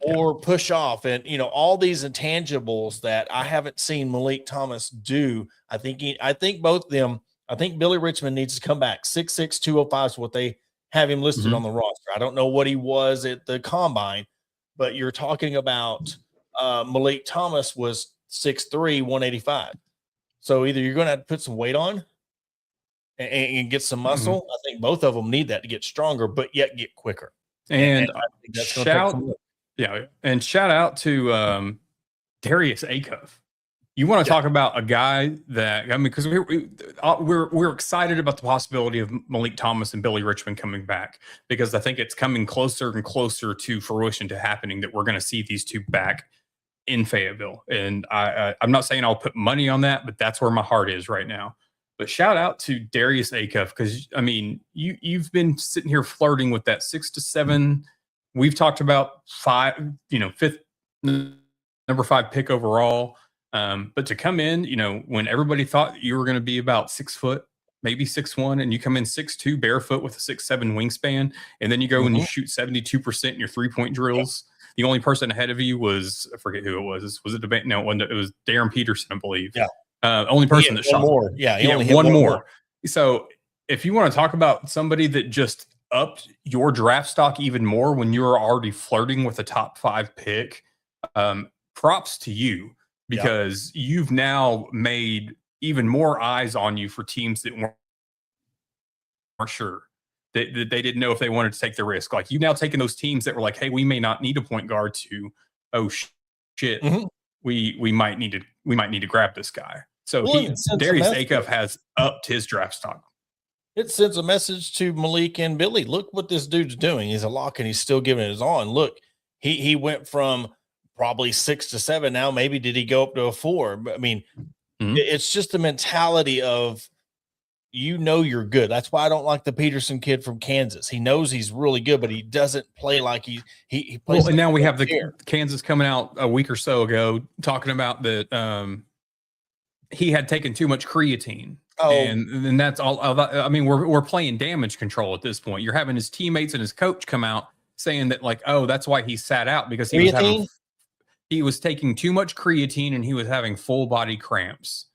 or push off. And, all these intangibles that I haven't seen Malik Thomas do. I think both of them, I think Billy Richmond needs to come back. 6'6", 205 is what they have him listed on the roster. I don't know what he was at the combine, but you're talking about Malik Thomas was 6'3", 185. So either you're going to have to put some weight on and get some muscle. I think both of them need that to get stronger, but yet get quicker. And shout out to Darius Acuff. You want to talk about a guy that, I mean, because we're excited about the possibility of Malik Thomas and Billy Richmond coming back, because I think it's coming closer and closer to fruition to happening that we're going to see these two back in Fayetteville. And I'm not saying I'll put money on that, but that's where my heart is right now. But shout out to Darius Acuff, because I mean, you've been sitting here flirting with that 6 to 7. We've talked about 5, fifth, number 5 pick overall. But to come in, when everybody thought you were going to be about 6 foot, maybe 6'1", and you come in 6'2", barefoot with a 6'7" wingspan, and then you go and you shoot 72% in your 3-point drills. The only person ahead of you was, I forget who it was. Was it no? It was Darren Peterson, I believe. Yeah. Only person that shot more. Yeah, he only hit one more. So if you want to talk about somebody that just upped your draft stock even more when you were already flirting with a top 5 pick, props to you, because you've now made even more eyes on you for teams that weren't sure. That they didn't know if they wanted to take the risk. Like, you've now taken those teams that were like, hey, we may not need a point guard to, oh shit, we might need to grab this guy. So Darius Acuff has upped his draft stock. It sends a message to Malik and Billy. Look what this dude's doing. He's a lock and he's still giving it his on. Look, he went from probably 6 to 7. Now maybe did he go up to a 4? But I mean, it's just the mentality of, you're good. That's why I don't like the Peterson kid from Kansas. He knows he's really good, but he doesn't play like he plays. Well, like and now we have the Kansas coming out a week or so ago talking about that he had taken too much creatine. Oh, and that's all. I mean, we're playing damage control at this point. You're having his teammates and his coach come out saying that, like, oh, that's why he sat out, because he was taking too much creatine and he was having full body cramps.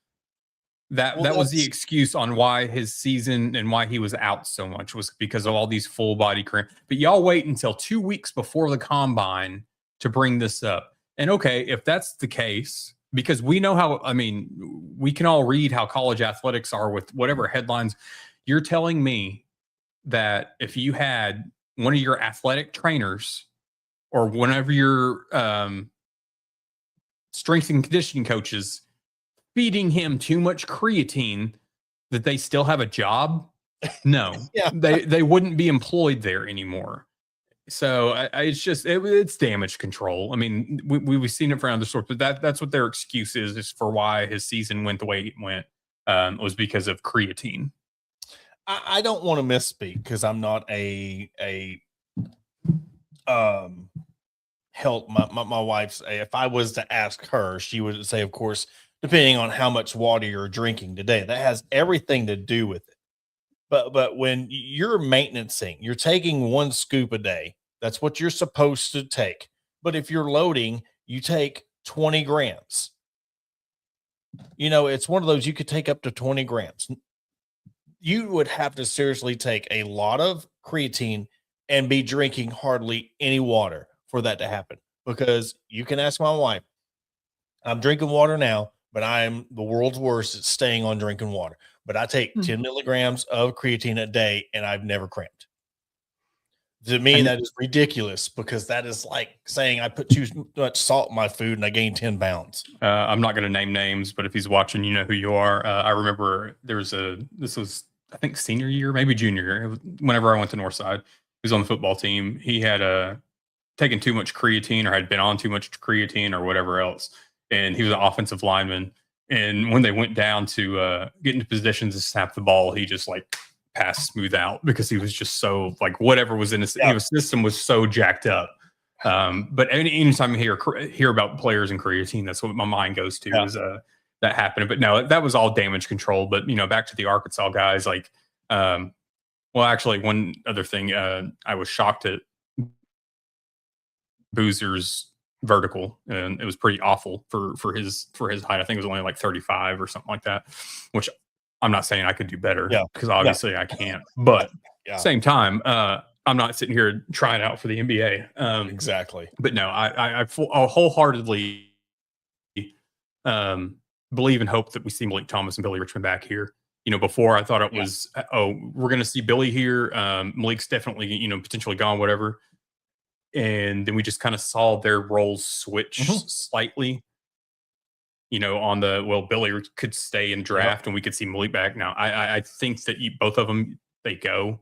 That was the excuse on why his season and why he was out so much, was because of all these full body cramps. But y'all wait until 2 weeks before the combine to bring this up. And okay, if that's the case, because we know how, I mean, we can all read how college athletics are with whatever headlines. You're telling me that if you had one of your athletic trainers or one of your strength and conditioning coaches feeding him too much creatine, that they still have a job? No, they wouldn't be employed there anymore. So it's damage control. I mean, we've seen it for other sorts, but that's what their excuse is for why his season went the way it went, was because of creatine. I don't want to misspeak because I'm not a health. My wife's, if I was to ask her, she would say, of course, depending on how much water you're drinking today, that has everything to do with it. But when you're maintenancing, you're taking 1 scoop a day. That's what you're supposed to take. But if you're loading, you take 20 grams. It's one of those, you could take up to 20 grams. You would have to seriously take a lot of creatine and be drinking hardly any water for that to happen. Because you can ask my wife, I'm drinking water now, but I am the world's worst at staying on drinking water. But I take 10 milligrams of creatine a day and I've never cramped. To me, that is ridiculous, because that is like saying I put too much salt in my food and I gained 10 pounds. I'm not going to name names, but if he's watching, you know who you are. I remember this was, I think, senior year, maybe junior year. Whenever I went to Northside, he was on the football team. He had taken too much creatine, or had been on too much creatine or whatever else. And he was an offensive lineman. And when they went down to get into positions to snap the ball, he just like passed smooth out, because he was just so, like, whatever was in his system was so jacked up. But anytime I hear about players and creatine, that's what my mind goes to, is that happened. But no, that was all damage control. But, back to the Arkansas guys, like, well, actually, one other thing, I was shocked at Boozer's vertical, and it was pretty awful for his height. I think it was only like 35 or something like that, which I'm not saying I could do better, because obviously I can't. But same time, I'm not sitting here trying out for the NBA. Exactly. But no, I wholeheartedly believe and hope that we see Malik Thomas and Billy Richmond back here. Before I thought it was, we're going to see Billy here. Malik's definitely, potentially gone, whatever. And then we just kind of saw their roles switch slightly, on Billy could stay in draft and we could see Malik back. Now, I think that both of them, they come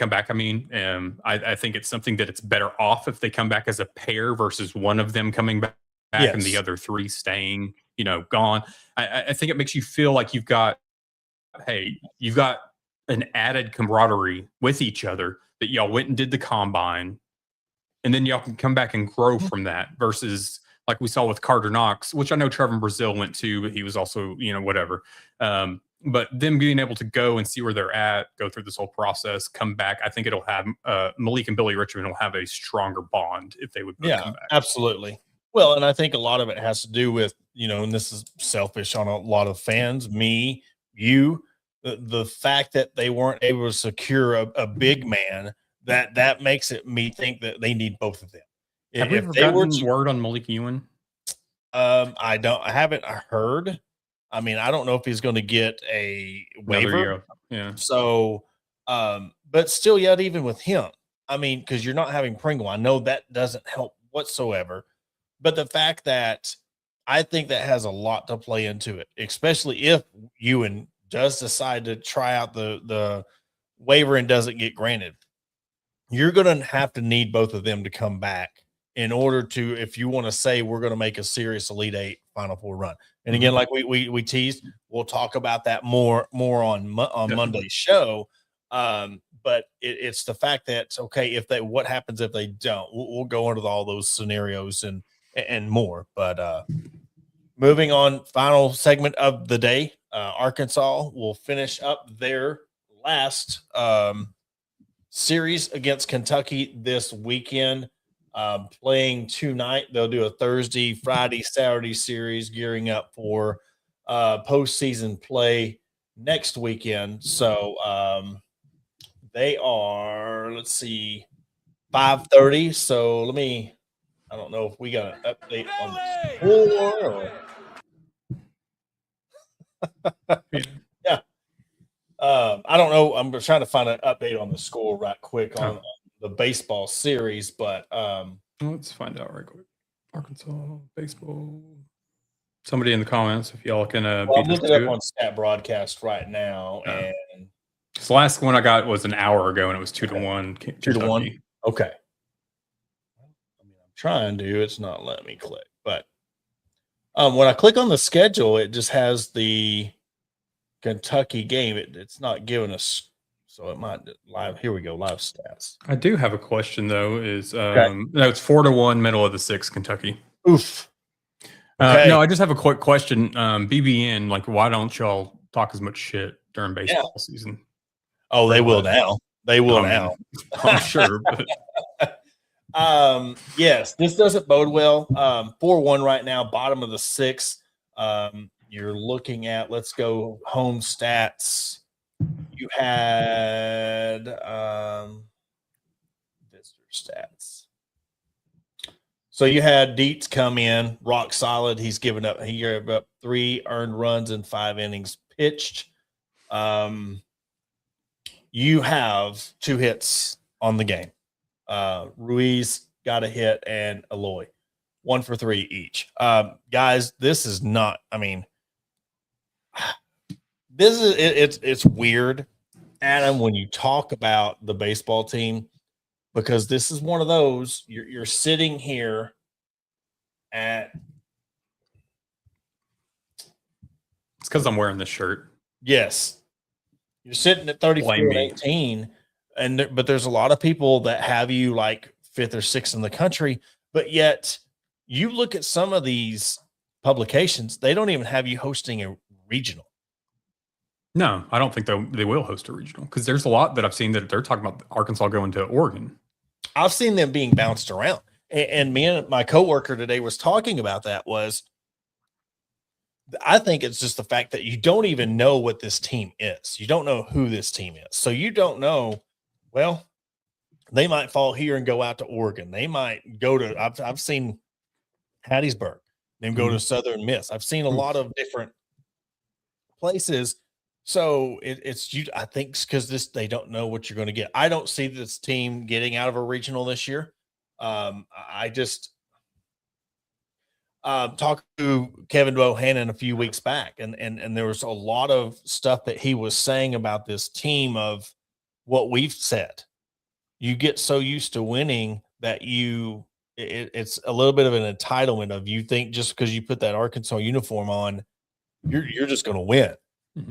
back. I mean, I think it's something that it's better off if they come back as a pair versus one of them coming back and the other 3 staying, gone. I think it makes you feel like you've got an added camaraderie with each other, that y'all went and did the combine. And then y'all can come back and grow from that, versus like we saw with Carter Knox, which I know Trevor Brazile went to, but he was also, whatever. But them being able to go and see where they're at, go through this whole process, come back, I think it'll have Malik and Billy Richmond will have a stronger bond if they would both come back. Absolutely. Well, and I think a lot of it has to do with, and this is selfish on a lot of fans, me, you, the fact that they weren't able to secure a big man, that makes it me think that they need both of them. Have we ever gotten word on Malik Ewan? I haven't heard. I mean, I don't know if he's going to get a waiver. Yeah. So, but still, yet even with him, I mean, because you're not having Pringle, I know that doesn't help whatsoever. But the fact that I think that has a lot to play into it, especially if Ewan does decide to try out the waiver and doesn't get granted, you're going to have to need both of them to come back in order to, if you want to say we're going to make a serious Elite Eight Final Four run. And again, like we teased, we'll talk about that more on Monday's show. But it's the fact that, okay, what happens if they don't? We'll go into all those scenarios and more. But moving on, final segment of the day, Arkansas will finish up their last series against Kentucky this weekend. Playing tonight. They'll do a Thursday, Friday, Saturday series, gearing up for postseason play next weekend. So they are, let's see, 5:30. So I don't know if we got an update on the score. Yeah. I don't know. I'm trying to find an update on the score right quick on the baseball series, but let's find out right quick. Arkansas baseball. Somebody in the comments, if y'all can I'm looking up on Stat Broadcast right now, and the last one I got was an hour ago, and it was 2-1. 2-1. Okay. I mean, I'm trying to. It's not letting me click, but when I click on the schedule, it just has the Kentucky game. It's not giving us. So it might live. Here we go. Live stats. I do have a question though. Is no, it's 4-1, middle of the sixth, Kentucky. Oof. Okay. No, I just have a quick question. BBN, like, why don't y'all talk as much shit during baseball season? Oh, they will now. They will now. I'm sure. But. Yes, this doesn't bode well. 4-1 right now, bottom of the sixth. You're looking at. Let's go home stats. You had visitor stats. So you had Dietz come in, rock solid. He gave up 3 earned runs in 5 innings pitched. You have 2 hits on the game. Ruiz got a hit and Aloy, 1 for 3 each. Guys, this is not. I mean. This is it's weird, Adam, when you talk about the baseball team, because this is one of those you're sitting here at. It's because I'm wearing this shirt. Yes, you're sitting at 34-18, but there's a lot of people that have you like 5th or 6th in the country, but yet you look at some of these publications, they don't even have you hosting a regional. No, I don't think they will host a regional because there's a lot that I've seen that they're talking about Arkansas going to Oregon. I've seen them being bounced around. And me and my coworker today was talking about that I think it's just the fact that you don't even know what this team is. You don't know who this team is. So you don't know, well, they might fall here and go out to Oregon. They might go to, I've seen Hattiesburg, then go to Southern Miss. I've seen a lot of different places. So it's you. I think because they don't know what you're going to get. I don't see this team getting out of a regional this year. I just talked to Kevin Bohannon a few weeks back, and there was a lot of stuff that he was saying about this team of what we've said. You get so used to winning that it's a little bit of an entitlement of you think just because you put that Arkansas uniform on, you're just going to win.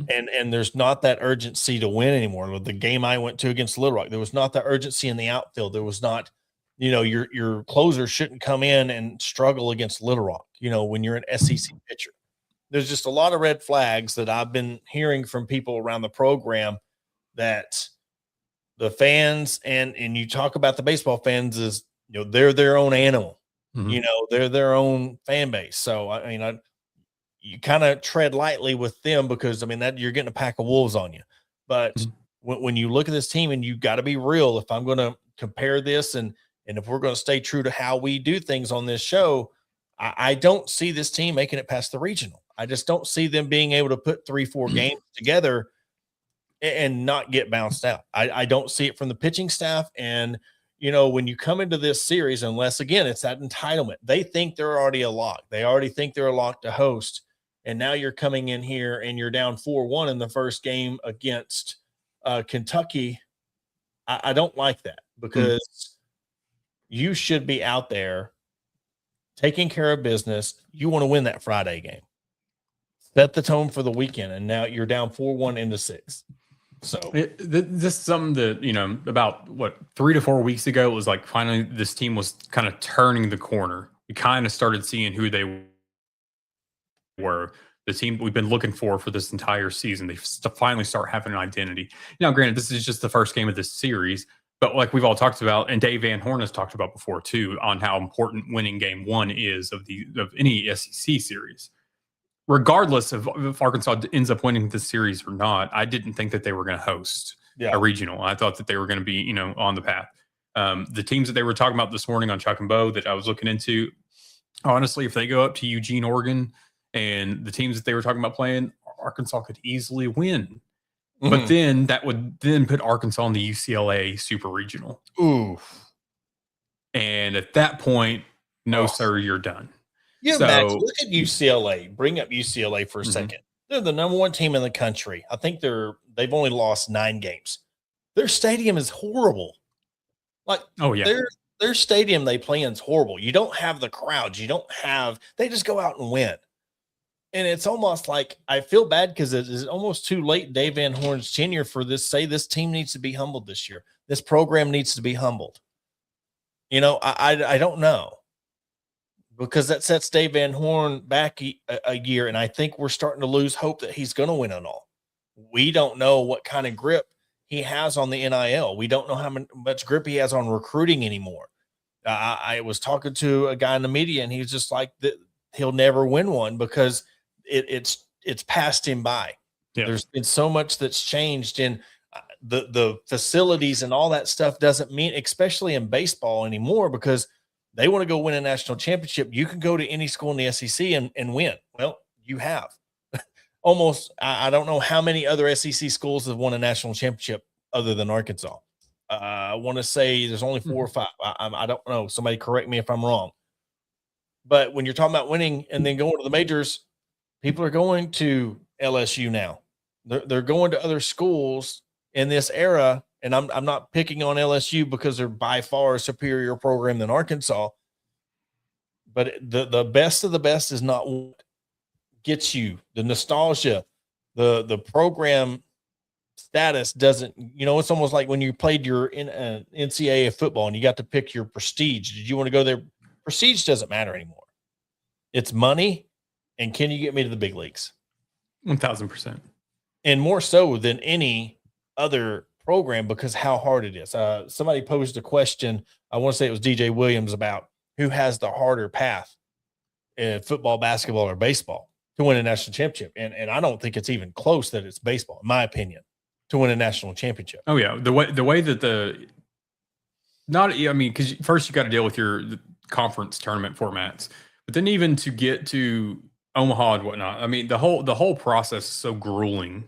And there's not that urgency to win anymore. With the game I went to against Little Rock, there was not the urgency in the outfield. There was not, your closer shouldn't come in and struggle against Little Rock, when you're an SEC pitcher. there's just a lot of red flags that I've been hearing from people around the program that the fans and you talk about the baseball fans is, they're their own animal. Mhm. They're their own fan base. So you kind of tread lightly with them because that you're getting a pack of wolves on you. But Mhm. when you look at this team, and you got to be real, if I'm going to compare this and if we're going to stay true to how we do things on this show, I don't see this team making it past the regional. I just don't see them being able to put 3-4 games together and not get bounced out. I don't see it from the pitching staff. And, when you come into this series, unless again, it's that entitlement, they think they're already a lock. They already think they're a lock to host. And now you're coming in here and you're down 4-1 in the first game against Kentucky. I don't like that because you should be out there taking care of business. You want to win that Friday game, set the tone for the weekend. And now you're down 4-1 into 6. So this is something that, about 3 to 4 weeks ago, it was like finally this team was kind of turning the corner. We kind of started seeing who they were, the team we've been looking for this entire season. They finally start having an identity. Now, granted, this is just the first game of this series, but like we've all talked about, and Dave Van Horn has talked about before too, on how important winning game 1 is of any SEC series. Regardless of if Arkansas ends up winning this series or not, I didn't think that they were going to host a regional. I thought that they were going to be, on the path. The teams that they were talking about this morning on Chuck and Bo that I was looking into, honestly, if they go up to Eugene, Oregon, and the teams that they were talking about playing, Arkansas could easily win. Mm-hmm. But then that would then put Arkansas in the UCLA Super Regional. Ooh. And at that point, no, sir, you're done. Max, look at UCLA. Bring up UCLA for a second. They're the number 1 team in the country. I think they've only lost 9 games. Their stadium is horrible. Like, their stadium they play in is horrible. You don't have the crowds. They just go out and win. And it's almost like I feel bad because it is almost too late. Dave Van Horn's tenure for this. Say this team needs to be humbled this year. This program needs to be humbled. I don't know. Because that sets Dave Van Horn back a year, and I think we're starting to lose hope that he's going to win it all. We don't know what kind of grip he has on the NIL. We don't know how much grip he has on recruiting anymore. I was talking to a guy in the media, and he's just like, he'll never win one because it's passed him by. Yeah. There's been so much that's changed, and the facilities and all that stuff doesn't mean, especially in baseball anymore, because they want to go win a national championship. You can go to any school in the SEC and win. Well, you have. Almost, I don't know how many other SEC schools have won a national championship other than Arkansas. I want to say there's only 4 or 5. I don't know. Somebody correct me if I'm wrong. But when you're talking about winning and then going to the majors, people are going to LSU now. They're going to other schools in this era. And I'm not picking on LSU because they're by far a superior program than Arkansas. But the best of the best is not what gets you. The nostalgia, the program status doesn't, it's almost like when you played your NCAA football and you got to pick your prestige. Did you want to go there? Prestige doesn't matter anymore. It's money. And can you get me to the big leagues? 1,000%. And more so than any other program because how hard it is. Somebody posed a question. I want to say it was DJ Williams about who has the harder path in football, basketball, or baseball to win a national championship. And I don't think it's even close that it's baseball, in my opinion, to win a national championship. Oh yeah. The way that because first you got to deal with the conference tournament formats, but then even to get to Omaha and whatnot, the whole process is so grueling.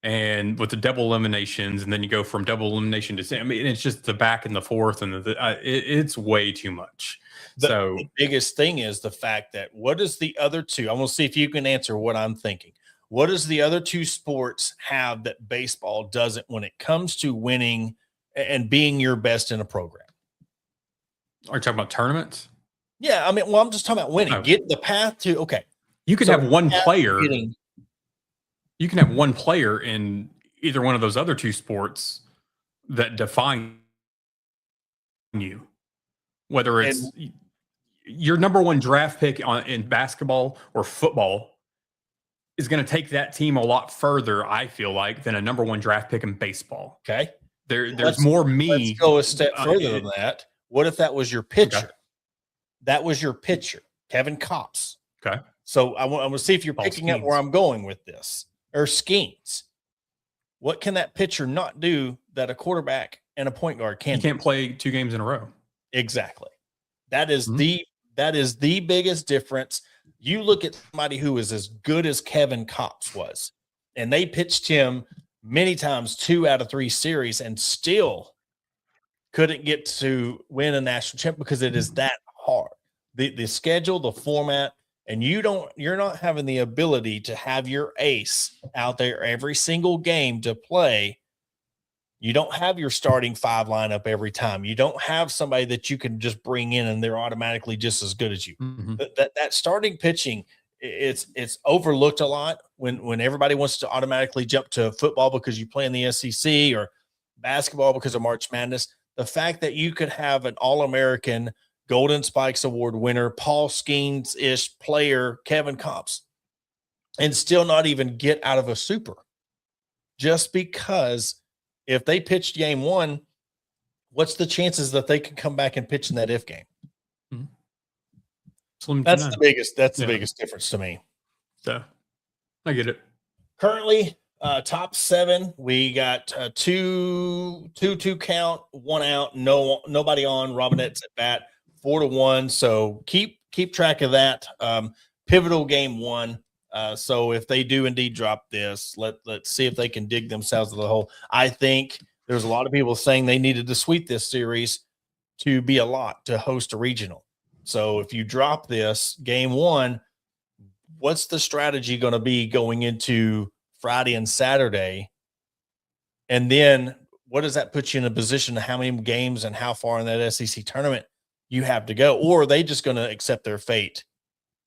And with the double eliminations, and then you go from double elimination to it's just the back and the forth, and it's way too much. The biggest thing is the fact that what is the other two? I'm going to see if you can answer what I'm thinking. What does the other two sports have that baseball doesn't when it comes to winning and being your best in a program? Are you talking about tournaments? Yeah, I'm just talking about winning. Get the path to okay. You could have one player. You can have one player in either one of those other two sports that define you, whether it's your number one draft pick in basketball or football is going to take that team a lot further, I feel like, than a number 1 draft pick in baseball. Okay. There's more me. Let's go a step further than that. What if that was your pitcher? Okay. That was your pitcher, Kevin Kopps. Okay. So I want to see if you're picking up where I'm going with this. Or Skeens. What can that pitcher not do that a quarterback and a point guard can? He can't play 2 games in a row. Exactly. That is the biggest difference. You look at somebody who is as good as Kevin Kopps was, and they pitched him many times 2 out of 3 series and still couldn't get to win a national championship because it is that hard. The schedule, the format, and you're not having the ability to have your ace out there every single game to play. You don't have your starting 5 lineup every time. You don't have somebody that you can just bring in and they're automatically just as good as you. Mm-hmm. That starting pitching, it's overlooked a lot when everybody wants to automatically jump to football because you play in the SEC or basketball because of March Madness. The fact that you could have an All-American Golden Spikes Award winner, Paul Skeens-ish player, Kevin Kopps, and still not even get out of a super just because if they pitched game 1, what's the chances that they can come back and pitch in that if game? Mm-hmm. That's the biggest difference to me. So I get it. Currently, top 7, we got 2 count, 1 out, nobody on. Robinette's at bat, 4-1. So keep track of that. Pivotal game 1. So if they do indeed drop this, let's see if they can dig themselves to the hole. I think there's a lot of people saying they needed to sweep this series to be a lot to host a regional. So if you drop this game 1, what's the strategy going to be going into Friday and Saturday? And then what does that put you in a position of how many games and how far in that SEC tournament you have to go? Or are they just going to accept their fate?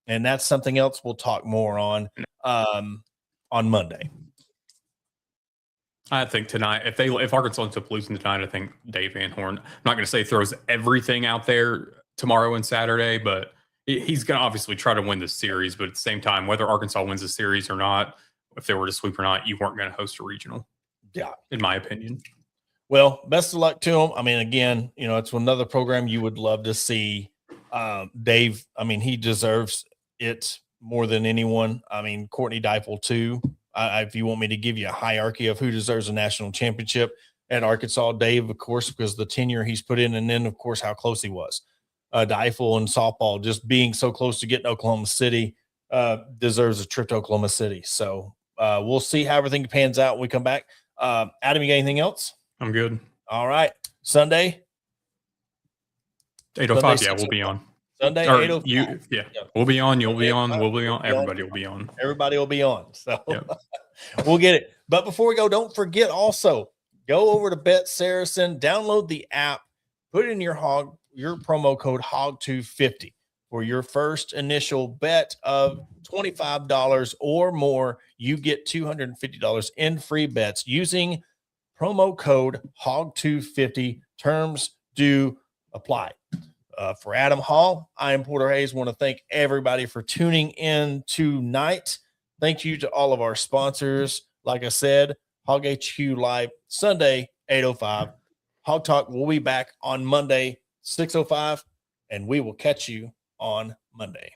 And that's something else we'll talk more on Monday. I think tonight, if Arkansas ends up losing tonight, I think Dave Van Horn, I'm not going to say throws everything out there tomorrow and Saturday, but he's going to obviously try to win the series. But at the same time, whether Arkansas wins the series or not, if they were to sweep or not, you weren't going to host a regional. Yeah, in my opinion. Well, best of luck to him. I mean, again, it's another program you would love to see. Dave, I mean, he deserves it more than anyone. I mean, Courtney Deifel too. If you want me to give you a hierarchy of who deserves a national championship at Arkansas, Dave, of course, because the tenure he's put in, and then, of course, how close he was. Deifel and softball, just being so close to getting Oklahoma City, deserves a trip to Oklahoma City. So we'll see how everything pans out when we come back. Adam, you got anything else? I'm good. All right. Sunday? 8:05, yeah, we'll be on. Sunday, 8:05. We'll be on. You'll be on. We'll be on. Everybody will be on. Everybody will be on. So we'll get it. But before we go, don't forget also, go over to Bet Saracen, download the app, put in your promo code HOG250 for your first initial bet of $25 or more. You get $250 in free bets using promo code HOG250. Terms do apply. For Adam Hall, I am Porter Hayes. Want to thank everybody for tuning in tonight. Thank you to all of our sponsors. Like I said, Hog HQ Live, Sunday, 8:05. Hog Talk will be back on Monday, 6:05, and we will catch you on Monday.